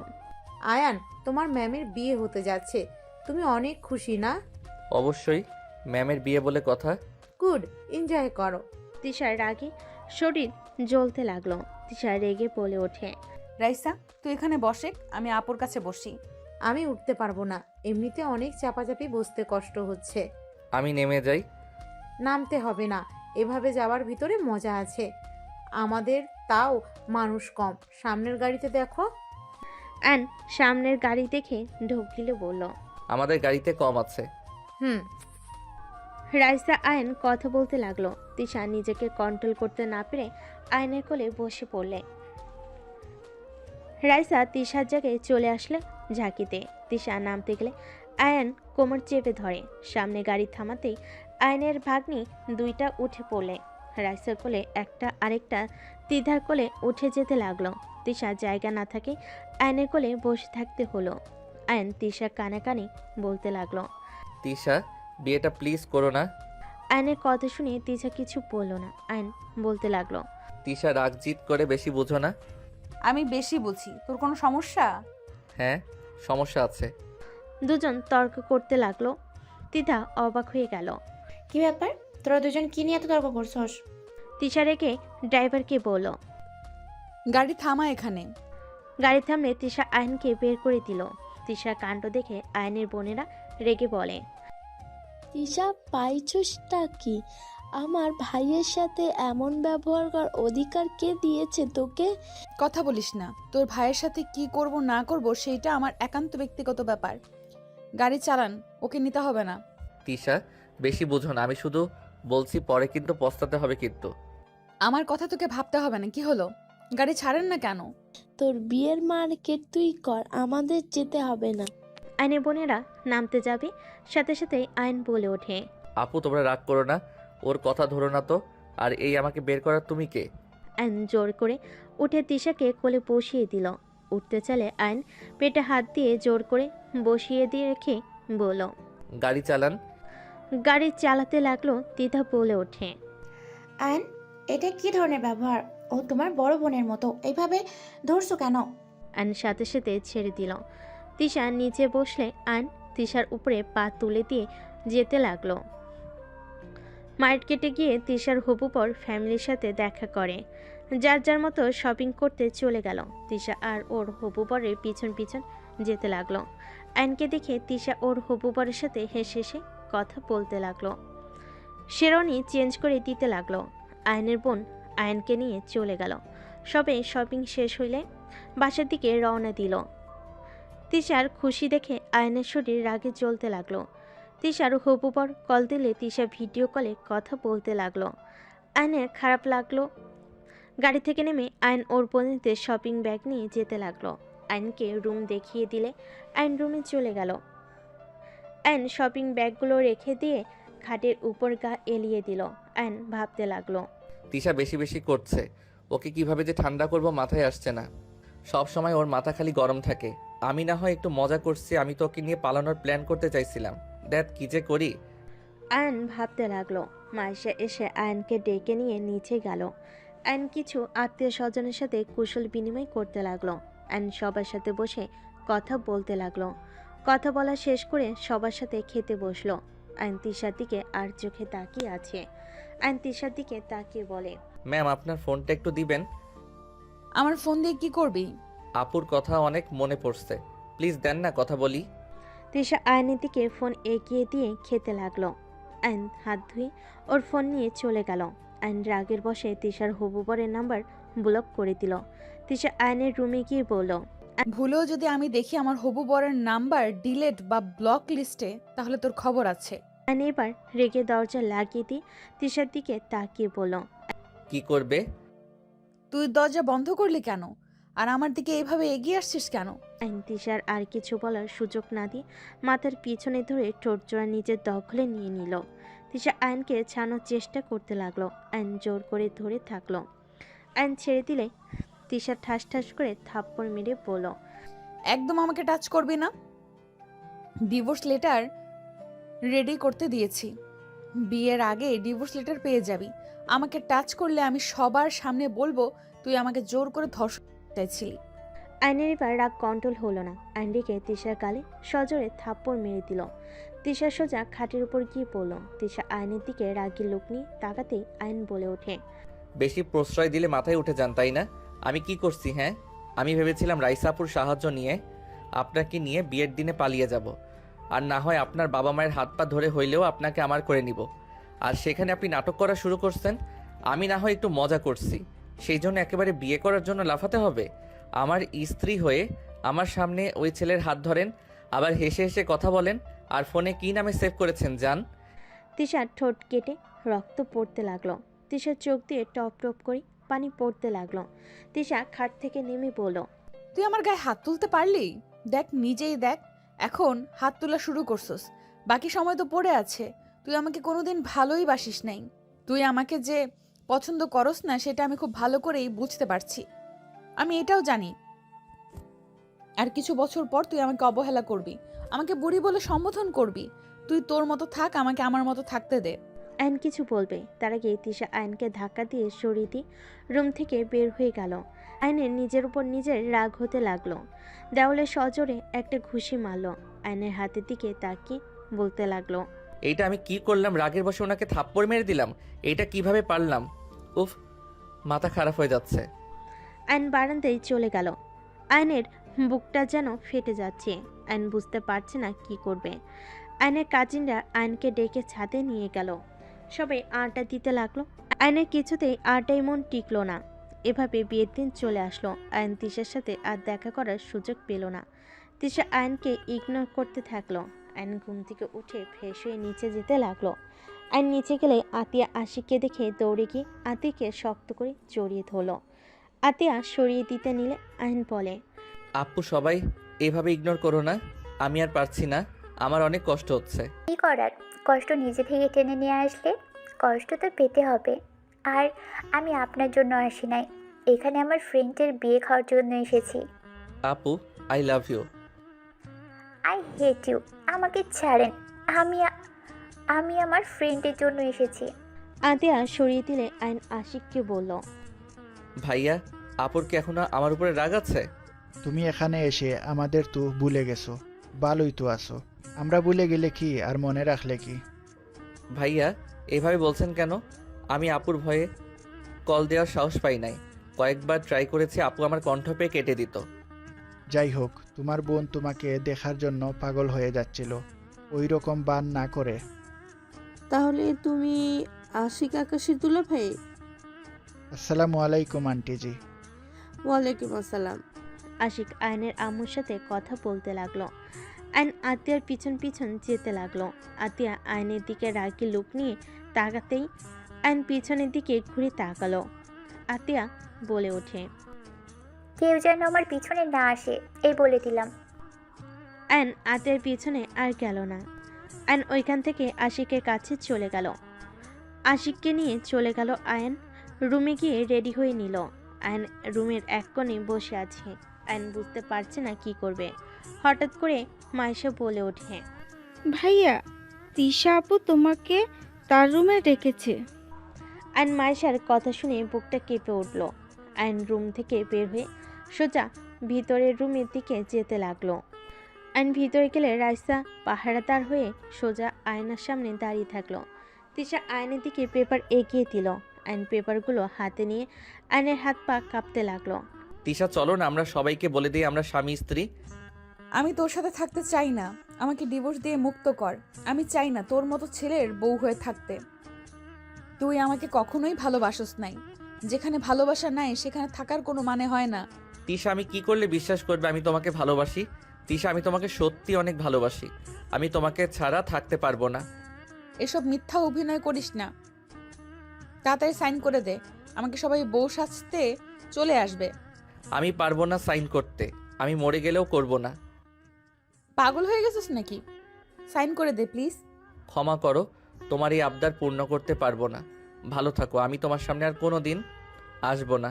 আয়ান, তোমার ম্যামের বিয়ে হতে যাচ্ছে, তুমি অনেক খুশি না? অবশ্যই, ম্যামের বিয়ে বলে কথা। গুড, এনজয় করো। তিশার রাগে শরীর জ্বলতে লাগলো। তিশা রেগে বলে ওঠে, রাইসা তুই এখানে বসে, আমি আপুর কাছে বসি। আমি উঠতে পারবো না, এমনিতে অনেক চাপাচাপি বসতে কষ্ট হচ্ছে। আমি নেমে যাই। নামতে হবে না, এভাবে যাওয়ার ভিতরে মজা আছে। আমাদের তাও মানুষ কম, সামনের গাড়িতে দেখো। আয়ন সামনের গাড়ি দেখে ঢোক গিলে বলল, আমাদের গাড়িতে কম আছে। রাইসা আয়ন কথা বলতে লাগলো। তিশা নিজেকে কন্ট্রোল করতে না পেরে আয়নের কোলে বসে পড়লে। রাইসা তিশার জায়গায় চলে আসলে ঝাঁকিতে। তিশা নামতে গেলে আয়ন কোমর চেপে ধরে। সামনে গাড়ি থামাতেই আয়নের ভাগ্নি দুইটা উঠে পড়লে। রাইসার কোলে একটা, আরেকটা তিধার কোলে উঠে যেতে লাগলো। তিশা জায়গা না থাকে আয়নের কোলে বসে থাকতে হলো। আয়ন তিশা কানে কানে বলতে লাগলো, তিশা বিয়েটা প্লিজ করো না। আয়নের কথা শুনে তিশা কিছু বলল না। আয়ন বলতে লাগলো, তিশা রাগ জিত করে বেশি বুঝো না। আমি বেশি বুঝি, তোর কোনো সমস্যা? হ্যাঁ, সমস্যা আছে। দুজন তর্ক করতে লাগলো। তিধা অবাক হয়ে গেল। কি ব্যাপার, তোরা দুজন কি নিয়ে এত তর্ক করছস? তিশা রেখে ড্রাইভারকে বলল, গাড়ি থামা এখানে। গাড়ি থামলে তিশা আয়নকে বের করে দিল। তিশার কাণ্ড দেখে আয়নের বোনেরা রেগে বলে, তিশা পাইছসটা কি? আমার ভাইয়ের সাথে এমন ব্যবহার করার অধিকার কে দিয়েছে তোকে? কথা বলিস না, তোর ভাইয়ের সাথে কি করব না করব সেইটা আমার একান্ত ব্যক্তিগত ব্যাপার। গাড়ি চালান, ওকে নিতে হবে না। তিশা বেশি বুঝো না, আমি শুধু বলছি পরে কিন্তু পস্তাতে হবে কিন্তু। আমার কথা তোকে ভাবতে হবে না, কি হলো? গাড়ি ছাড়েন না কেন? তোর বিয়ের মার্কেট তুই কর, আমাদের যেতে হবে না। আয়নের বোনেরা নামতে যাবে, সাথে সাথে আয়ন বলে ওঠে, আপু তোমরা রাগ করো না, ওর কথা ধরো না তো। আর এই আমাকে বের করার তুমি কে? আয়ন জোর করে উঠে তিশাকে কোলে বসিয়ে দিল। উঠতে চলে আয়ন পেটে হাত দিয়ে জোর করে বসিয়ে দিয়ে রেখে বলল, গাড়ি চালান। গাড়ি চালাতে লাগলো। তিথা বলে ওঠে, আয়ন, এটা কি ধরনের ব্যবহার? ও তোমার বড় বোনের মতো, এইভাবে ধরছো কেন? আয়ন সাথে সাথে ছেড়ে দিল। তিশা নিচে বসলে আয়ন তিশার উপরে পা তুলে দিয়ে যেতে লাগলো। মার্কেটে গিয়ে তিশার হবু পর ফ্যামিলির সাথে দেখা করে। যার যার মতো শপিং করতে চলে গেল। তিশা আর ওর হবু বরের পিছন পিছন যেতে লাগলো। আয়নকে দেখে তিশা ওর হবু বরের সাথে হেসে হেসে কথা বলতে লাগলো। শেরওয়ানি চেঞ্জ করে দিতে লাগলো। আয়নের বোন আয়নকে নিয়ে চলে গেল। সবে শপিং শেষ হইলে বাসার দিকে রওনা দিল। তিশার খুশি দেখে আয়নের শরীর রাগে জ্বলতে লাগলো। তিশার হবু বর কল দিলে তিশা ভিডিও কলে কথা বলতে লাগলো। আয়নের খারাপ লাগলো। গাড়ি থেকে নেমে আয়ন ওর বোনদের শপিং ব্যাগ নিয়ে যেতে লাগলো। আয়নকে রুম দেখিয়ে দিলে আয়ন রুমে চলে গেল। আয়ন শপিং ব্যাগগুলো রেখে দিয়ে খাটের উপর গা এলিয়ে দিল। আয়ন ভাবতে লাগলো, তিশা বেশি বেশি করছে। ওকে কিভাবে যে ঠান্ডা করব মাথায় আসছে না। সব সময় ওর মাথা খালি গরম থাকে। আমি না হয় একটু মজা করছি, আমি তো ওকে নিয়ে পালানোর প্ল্যান করতে চাইছিলাম। দেখ কি যে করি। আয়ন ভাবতে লাগলো। মাইশা এসে আয়নকে ডেকে নিয়ে নিচে গেল। আয়ন কিছু আত্মীয় স্বজনের সাথে কুশল বিনিময় করতে লাগলো। আয়ন সবার সাথে বসে কথা বলতে লাগলো। কথা বলা শেষ করে সবার সাথে খেতে বসলো। আয়ন তিশার দিকে আর চোখে তাকিয়ে আছে। আয়ন তিশার দিকে তাকিয়ে বলে, ম্যাম আপনার ফোনটা একটু দিবেন। আমার ফোন দিয়ে কি করবি? আপুর কথা অনেক মনে পড়ছে, প্লিজ দেন না, কথা বলি। তিশা আয়নের দিকে ফোন এগিয়ে দিয়ে খেতে লাগলো। আয়ন হাত ধুয়ে ওর ফোন নিয়ে চলে গেল। আয়ন রাগের বসে তিশার হবু বরের নাম্বার ব্লক করে দিল। তিশা আয়নের রুমে গিয়ে বলল, ভুলেও যদি আমি দেখি আমার হবু বরের নাম্বার ডিলেট বা ব্লক লিস্টে, তাহলে তোর খবর আছে। আয়ন এবার রেগে দরজা লাগিয়ে দিয়ে তিশার দিকে তাকিয়ে বলল, কি করবে? তুই দরজা বন্ধ করলি কেন? আর আমার দিকে এভাবে এগিয়ে আসছিস কেন? আয়ন তিশার আর কিছু বলার সুযোগ না দিয়ে মাথার পিছনে ধরে ঠোঁট জোড়া নিজের দখলে নিয়ে নিল। তিশা আয়নকে ছাড়ানোর চেষ্টা করতে লাগলো। আয়ন জোর করে ধরে থাকলো। আয়ন ছেড়ে দিলে তিশা ঠাস ঠাস করে থাপ্পড় মেরে বলল, একদম আমাকে টাচ করবি না। ডিভোর্স লেটার রেডি করতে দিয়েছি। বিয়ের আগে ডিভোর্স লেটার পেয়ে যাবি। আমাকে টাচ করলে আমি সবার সামনে বলবো তুই আমাকে জোর করে ধর্ষণ চাইছিলি। আয়নের এবার রাগ কন্ট্রোল হলো না। আয়ন রেখে তিশার গালে সজোরে থাপ্পড় মেরে দিল। তিশা সোজা খাটের উপর গিয়ে পড়ল। তিশা আয়নের দিকে রাগি লোক নিয়ে তাকাতেই আয়ন বলে ওঠে, বেশি প্রশ্রয় দিলে মাথায় উঠে যান তাই না? আমি কি করছি? হ্যাঁ, আমি ভেবেছিলাম রাইসাপুর সাহায্য নিয়ে আপনাকে নিয়ে বিয়ের দিনে পালিয়ে যাব, আর না হয় আপনার বাবা মায়ের হাত পা ধরে হইলেও আপনাকে আমার করে নিব। আর সেখানে আপনি নাটক করা শুরু করছেন। আমি না হয় একটু মজা করছি, সেই জন্য একেবারে বিয়ে করার জন্য লাফাতে হবে? আমার স্ত্রী হয়ে আমার সামনে ওই ছেলের হাত ধরেন, আবার হেসে হেসে কথা বলেন, আর ফোনে কি নামে সেভ করেছেন জান? তিশার ঠোঁট কেটে রক্ত পড়তে লাগলো। তিশার চোখ দিয়ে টপ টপ করে পানি পড়তে লাগলো। তিশা খাট থেকে নেমে বলল, তুই আমার গায়ে হাত তুলতে পারলি? দেখ, নিজেই দেখ, এখন হাত তোলা শুরু করছস। বাকি সময় তো পড়ে আছে। তুই আমাকে কোনোদিন ভালোই বাসিস নাই। তুই আমাকে যে পছন্দ করস না সেটা আমি খুব ভালো করেই বুঝতে পারছি। আমি এটাও জানি আর কিছু বছর পর তুই আমাকে অবহেলা করবি, আমাকে বুড়ি বলে সম্বোধন করবি। তুই তোর মতো থাক, আমাকে আমার মতো থাকতে দে। আয়ন কিছু বলবে তার আগে তিশা আয়নকে ধাক্কা দিয়ে সরিয়ে দিয়ে রুম থেকে বের হয়ে গেল। আয়নের নিজের উপর নিজের রাগ হতে লাগলো। দেওয়ালে সজোরে একটা ঘুষি মারল। আয়নের হাতের দিকে তাকিয়ে বলতে লাগলো, এইটা আমি কি করলাম? রাগের বসে ওনাকে থাপ্পড় মেরে দিলাম। এইটা কিভাবে পারলাম? উফ, মাথা খারাপ হয়ে যাচ্ছে। আয়ন বারান্দায় চলে গেল। আয়নের বুকটা যেন ফেটে যাচ্ছে। আয়ন বুঝতে পারছে না কি করবে। আয়নের কাজিনরা আয়নকে ডেকে ছাদে নিয়ে গেল। সবাই আড্ডা দিতে লাগলো। আয়নের কিছুতেই আড্ডায় মন টিকলো না। এভাবে বিয়ের দিন চলে আসলো। আয়ন তিশার সাথে আর দেখা করার সুযোগ পেল না। তিশা আয়নকে ইগনোর করতে থাকলো। আয়ন ঘুম থেকে উঠে ফ্রেশ হয়ে নিচে যেতে লাগলো। আয়ন নিচে গেলে আতিয়া আশিককে দেখে দৌড়ে গিয়ে আতিকে শক্ত করে জড়িয়ে ধরল। আতিয়া সরিয়ে দিতে নিলে আয়ন বলে, আপু সবাই এভাবে ইগনোর করো না, আমি আর পারছি না, আমার অনেক কষ্ট হচ্ছে। কি করার, কষ্ট নিজে থেকে টেনে নিয়ে আসলে কষ্ট তো পেতে হবে। আর আমি আপনার জন্য আসি নাই, এখানে আমার ফ্রেন্ডের বিয়ে খাওয়ার জন্য এসেছি। আপু, I love you. I hate you. আমাকে ছাড়েন। আমি আমার ফ্রেন্ডের জন্য এসেছি। আতিয়া সরিয়ে দিলে আইন আশিককে বলল, ভাইয়া, আপুর কি এখনো আমার উপরে রাগ আছে? তুমি এখানে এসে আমাদের তো ভুলে গেছো। ভালোই তো আছো। আমরা ভুলে গেলে কি আর মনে রাখলে কি? ভাইয়া, এভাবে বলছেন কেন? আমি আপুর ভয়ে কল দেওয়ার সাহস পাই নাই। কয়েকবার ট্রাই করেছি, আপু আমার কণ্ঠ পেয়ে কেটে দিত। যাই হোক, তোমার বোন তোমাকে দেখার জন্য পাগল হয়ে যাচ্ছিল। ওই রকম বান না করে। তাহলে তুমি আশিক আকাশের দুলাভাই? আসসালামু আলাইকুম আন্টিজি। ওয়ালাইকুম আসসালাম। আশিক আয়নের আম্মুর সাথে কথা বলতে লাগলো। আইন আতিয়ার পিছন পিছন যেতে লাগলো। আতিয়া আয়নের দিকে রাগি লুক নিয়ে তাকাতেই আইন পিছনের দিকে ঘুরে তাকালো। আতিয়া বলে ওঠে, কেউ যেন আমার পিছনে না আসে, এই বলে দিলাম। আইন আতিয়ার পিছনে আর গেল না। আইন ওইখান থেকে আশিকের কাছে চলে গেল। আশিককে নিয়ে চলে গেল আয়ন। রুমে গিয়ে রেডি হয়ে নিল। আয়ন রুমের এক কোণে বসে আছে। আয়ন বুঝতে পারছে না কি করবে। হঠাৎ করে মাইশা বলে ওঠে, ভাইয়া, তিশা আপু তোমাকে তার রুমে ডেকেছে। আয়ন মাইশার কথা শুনে বুকটা কেঁপে উঠল। আয়ন রুম থেকে বের হয়ে সোজা ভিতরের রুমের দিকে যেতে লাগলো। আয়ন ভিতরে গেলে রাইসা পাহারাদার হয়ে সোজা আয়নার সামনে দাঁড়িয়ে থাকলো। তিশা আয়নের দিকে পেপার এগিয়ে দিল। আয়ন পেপারগুলো হাতে নিয়ে আয়নের হাত পা কাঁপতে লাগলো। তিশা, চলো না আমরা সবাইকে বলে দিই আমরা স্বামী স্ত্রী। আমি তোর সাথে থাকতে চাই না। আমাকে ডিভোর্স দিয়ে মুক্ত কর। আমি চাই না তোর মতো ছেলের বউ হয়ে থাকতে। তুই আমাকে কখনোই ভালোবাসস নাই। যেখানে ভালোবাসা নাই সেখানে থাকার কোনো মানে হয় না। তিশা, আমি কি করলে বিশ্বাস করবে আমি তোমাকে ভালোবাসি? তিশা, আমি তোমাকে সত্যি অনেক ভালোবাসি। আমি তোমাকে ছাড়া থাকতে পারবো না। এসব মিথ্যা অভিনয় করিস না। তাড়াতাড়ি সাইন করে দে, আমাকে সবাই বউ সাজতে চলে আসবে। আমি পারবো না সাইন করতে। আমি মরে গেলেও করব না। পাগল হয়ে গেছিস নাকি? সাইন করে দে প্লিজ। ক্ষমা করো, তোমার এই আবদার পূর্ণ করতে পারবো না। ভালো থাকো, আমি তোমার সামনে আর কোনো দিন আসবো না।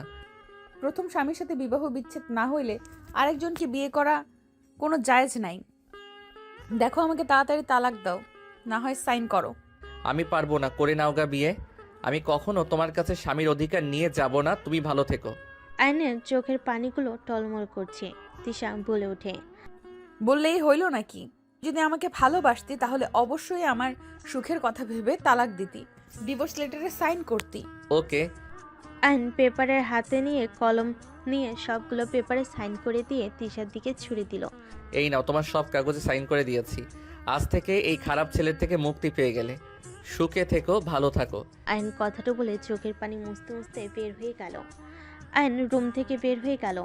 প্রথম স্বামীর সাথে বিবাহ বিচ্ছেদ না হইলে আরেকজনকে বিয়ে করা কোনো জায়েজ নাই। দেখো, আমাকে তাড়াতাড়ি তালাক দাও, না হয় সাইন করো। আমি পারবো না, করে নাও গা বিয়ে। আমি কখনো তোমার কাছে স্বামীর অধিকার নিয়ে যাব না। তুমি ভালো থেকো। আয়নের চোখের পানিগুলো টলমল করছে। তিশা বলে ওঠে, বললেই হইল নাকি? যদি আমাকে ভালোবাসতি তাহলে অবশ্যই আমার সুখের কথা ভেবে তালাক দিতি, ডিভোর্স লেটারে সাইন করতি। ওকে। আইন পেপারের হাতে নিয়ে কলম নিয়ে সবগুলো পেপারে সাইন করে দিয়ে তিশার দিকে ছুড়ে দিল। এই নাও, তোমার সব কাগজে সাইন করে দিয়েছি। আজ থেকে এই খারাপ ছেলের থেকে মুক্তি পেয়ে গেলে। সুখে থেকো, ভালো থাকো। আইন কথাটা বলে চোখের পানি মুছতে মুছতে বের হয়ে গেল। আইন রুম থেকে বের হয়ে গেল।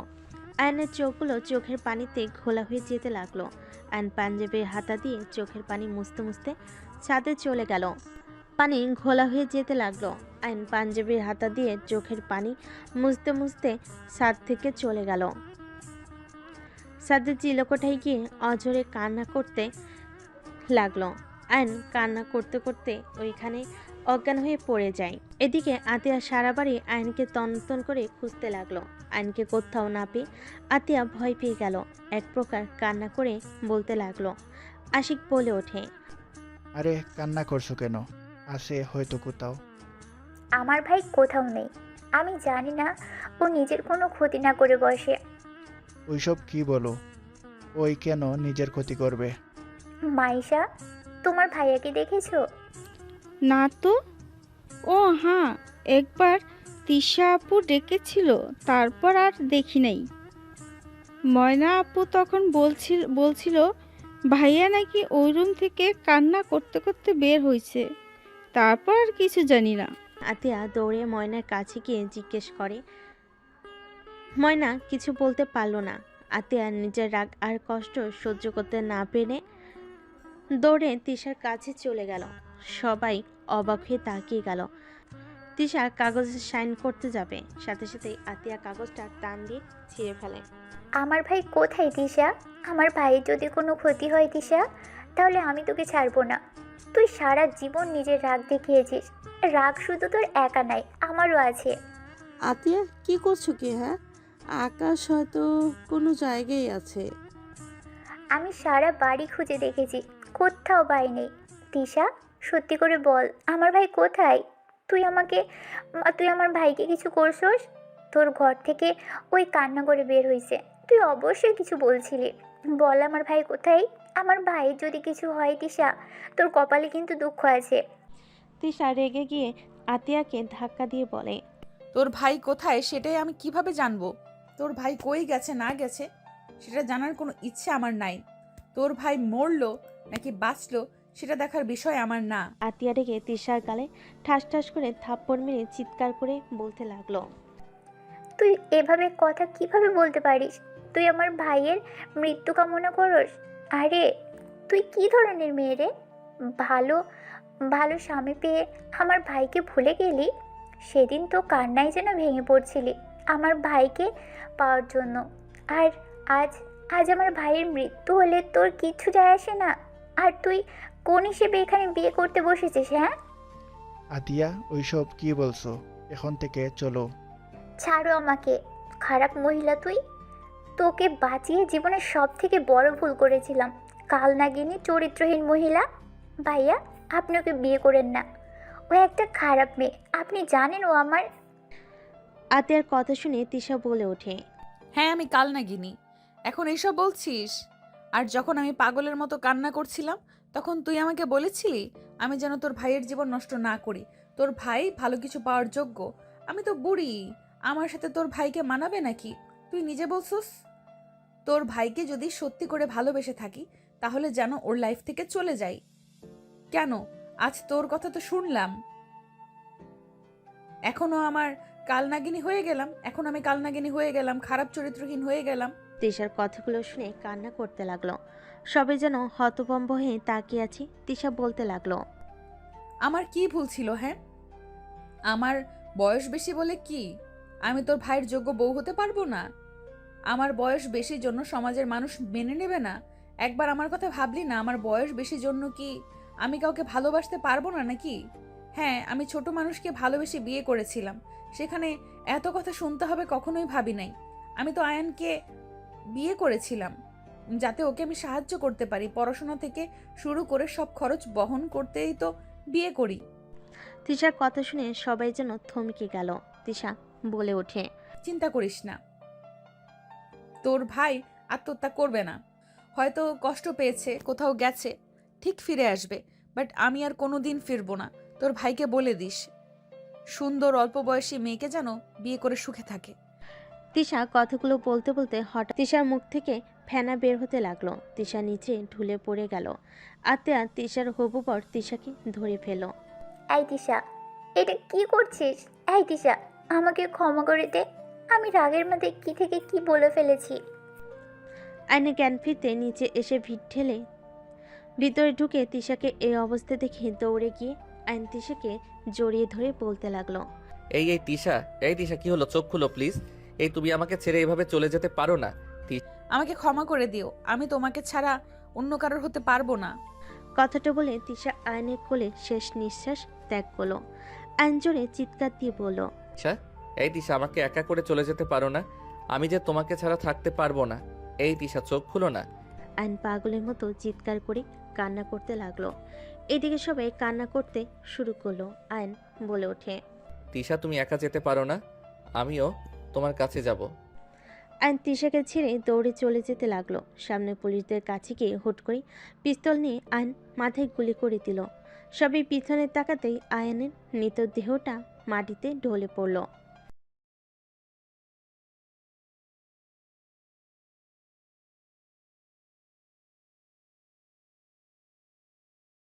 আয়নের চোখগুলো চোখের পানিতে ঘোলা হয়ে যেতে লাগলো। আইন পাঞ্জাবির হাতা দিয়ে চোখের পানি মুছতে মুছতে ছাদে চলে গেল। পানি ঘোলা হয়ে যেতে লাগলো। আইন পাঞ্জাবির হাতা দিয়ে চোখের পানি মুছতে মুছতে ছাদ থেকে চলে গেল। ছাদে চিলকোঠায় গিয়ে অঝরে কান্না করতে লাগলো। আইন কান্না করতে করতে ওইখানে অজ্ঞান হয়ে পড়ে যায়। এদিকে আতিয়া সারা বাড়ি আইনকে তন্ন করে খুঁজতে লাগলো। আইনকে কোথাও না পেয়ে আতিয়া ভয় পেয়ে গেল। এক প্রকার কান্না করে বলতে লাগলো। আশিক বলে ওঠে, আরে কান্না করছো কেন? আছে হয়তো কোথাও। আমার ভাই কোথাও নেই। আমি জানি না ও নিজের কোনো ক্ষতি না করে বসে। ওইসব কি বলো? ওই কেন নিজের ক্ষতি করবে? মাইশা, তোমার ভাইয়াকে দেখেছো? না তো। ও হ্যাঁ, একবার তিশা আপু ডেকেছিল, তারপর আর দেখি নাই। ময়না আপু তখন বলছিল ভাইয়া নাকি ওই রুম থেকে কান্না করতে করতে বের হয়েছে। তারপর আর কিছু জানি না। আতিয়া দৌড়ে ময়নার কাছে গিয়ে জিজ্ঞেস করে। ময়না কিছু বলতে পারল না। আতিয়া নিজের রাগ আর কষ্ট সহ্য করতে না পেরে দৌড়ে তিশার কাছে চলে গেল। সবাই অবাক হয়ে তাকিয়ে গেল। তিশা কাগজে সাইন করতে যাবে, সাথে সাথে আতিয়া কাগজটা টান দিয়ে ছিঁড়ে ফেলে। আমার ভাই কোথায় তিশা? আমার ভাইয়ের যদি কোনো ক্ষতি হয় তিশা, তাহলে আমি তোকে ছাড়বো না। তুই সারা জীবন নিজের রাগ দেখিয়েছিস। রাগ শুধু তোর একা নাই, আমারও আছে। আতিয়া কি করছো কি? হ্যাঁ, আকাশ হয়তো কোনো জায়গায় আছে। আমি সারা বাড়ি খুঁজে দেখেছি, কোথাও ভাই নেই। তিশা, সত্যি করে বল, আমার ভাই কোথায়? তুই আমার ভাইকে কিছু করছস? তোর ঘর থেকে ওই কান্না করে বের হয়েছে, তুই অবশ্যই কিছু বলছিলি। বল আমার ভাই কোথায়? আমার ভাই যদি কিছু হয় তিশা, তোর কপালে কিন্তু দুঃখ আছে। তিশা রেগে গিয়ে আতিয়াকে ধাক্কা দিয়ে বলে, তোর ভাই কোথায় সেটাই আমি কিভাবে জানবো? তোর ভাই কই গেছে না গেছে সেটা জানার কোনো ইচ্ছে আমার নাই। তোর ভাই মরলো নাকি বাঁচলো সেটা দেখার বিষয় আমার না। আতিয়া রেগে তিশার গালে ঠাস ঠাস করে থাপ্পড় মেরে চিৎকার করে বলতে লাগলো, তুই এভাবে কথা কিভাবে বলতে পারিস? তুই আমার ভাইয়ের মৃত্যু কামনা করস? আরে তুই কি ধরনের মেয়ে রে? ভালো ভালো স্বামী পেয়ে আমার ভাইকে ভুলে গেলি? সেদিন তো কান্নায় যেন ভেঙে পড়ছিলি আমার ভাইকে পাওয়ার জন্য। আর আজ আজ আমার ভাইয়ের মৃত্যু হলে তোর কিচ্ছু যায় আসে না। আর তুই কোন হিসেবে এখানে বিয়ে করতে বসেছিস? হ্যাঁ, আতিয়া ওইসব কি বলছো? এখন থেকে চলো। ছাড়ো আমাকে, খারাপ মহিলা তুই। তোকে বাঁচিয়ে জীবনের সব থেকে বড় ভুল করেছিলাম। কাল নাগিনী চরিত্রহীন মহিলা। ভাইয়া, আপনি ওকে বিয়ে করেন না, ও একটা খারাপ মেয়ে। আপনি জানেন ও আমার। আতিয়ার কথা শুনে তিশা বলে ওঠে, হ্যাঁ, আমি কাল নাগিনি, এখন এইসব বলছিস? আর যখন আমি পাগলের মতো কান্না করছিলাম তখন তুই আমাকে বলেছিলি আমি যেন তোর ভাইয়ের জীবন নষ্ট না করি। তোর ভাই ভালো কিছু পাওয়ার যোগ্য। আমি তো বুড়ি, আমার সাথে তোর ভাইকে মানাবে নাকি? তুই নিজে বলছিস তোর ভাইকে যদি সত্যি করে ভালোবেসে থাকি তাহলে যেন ওর লাইফ থেকে চলে যাই। কেন? আজ তোর কথা তো শুনলাম, এখনো আমার কালনাগিনী হয়ে গেলাম। এখন আমি কালনাগিনী হয়ে গেলাম, খারাপ চরিত্রহীন হয়ে গেলাম। তিশার কথাগুলো শুনে কান্না করতে লাগলো। সবাই যেন হতভম্ব হয়ে তাকিয়ে আছে। তিশা বলতে লাগলো, আমার কি ভুল ছিল? হ্যাঁ, আমার বয়স বেশি বলে কি আমি তোর ভাইয়ের যোগ্য বউ হতে পারবো না? আমার বয়স বেশির জন্য সমাজের মানুষ মেনে নেবে না? একবার আমার কথা ভাবলি না? আমার বয়স বেশির জন্য কি আমি কাউকে ভালোবাসতে পারবো না নাকি? হ্যাঁ, আমি ছোট মানুষকে ভালোবেসে বিয়ে করেছিলাম, সেখানে এত কথা শুনতে হবে কখনোই ভাবি নাই। আমি তো আয়ানকে বিয়ে করেছিলাম যাতে ওকে আমি সাহায্য করতে পারি, পড়াশোনা থেকে শুরু করে সব খরচ বহন করতেই তো বিয়ে করি। তিশার কথা শুনে সবাই যেন থমকে গেল। তিশা বলে ওঠে, চিন্তা করিস না, তোর ভাই আত্মহত্যা করবে না। হয়তো কষ্ট পেয়েছে, কোথাও গেছে, ঠিক ফিরে আসবে। বাট আমি আর কোনোদিন ফিরবো না। তোর ভাইকে বলে দিস সুন্দর অল্প বয়সী মেয়েকে যেন বিয়ে করে সুখে থাকে। তিশা কথাগুলো বলতে বলতে হঠাৎ তিশার মুখ থেকে ফেনা বের হতে লাগলো। তিশা নিচে ঢুলে পড়ে গেল। আতিয়া তিশার হবু বর তিশাকে ধরে ফেল। এই তিশা, এটা কি করছিস? এই তিশা, আমাকে ক্ষমা করে দে। আমি রাগের মধ্যে কি থেকে কি বলে ফেলেছি। আইনে জ্ঞান ফিরতে নিচে এসে ভিড় ঠেলে ভিতরে ঢুকে তিশাকে এই অবস্থা দেখে দৌড়ে গিয়ে আইন তিশাকে জড়িয়ে ধরে বলতে লাগলো, এই তিশা কি হলো? চোখ খুলো প্লিজ। এই তুমি আমাকে ছেড়ে এভাবে চলে যেতে পারো না। আমাকে ক্ষমা করে দিও, আমি তোমাকে ছাড়া অন্য কারোর হতে পারবো না। কথাটা বলে তিশা আয়নের কোলে শেষ নিঃশ্বাস ত্যাগ করলো। আইন জোরে চিৎকার দিয়ে বলল, তিশা আমাকে একা করে চলে যেতে পারো না? আমি যে তোমাকে ছাড়া থাকতে পারবো না। এই তিশা চোখ খুলো না। আইন পাগলের মতো চিৎকার করে কান্না করতে লাগলো। এদিকে সবাই কান্না করতে শুরু করলো। আইন বলে ওঠে, তিশা তুমি একা যেতে পারো না, আমিও তোমার কাছে যাব। আইন তিশাকে ছেড়ে দৌড়ে চলে যেতে লাগলো। সামনে পুলিশদের কাছে গিয়ে হুট করে পিস্তল নিয়ে আইন মাথায় গুলি করে দিল। সবাই পিছনে তাকাতেই আয়নের মৃতদেহটা মাটিতে ঢলে পড়ল।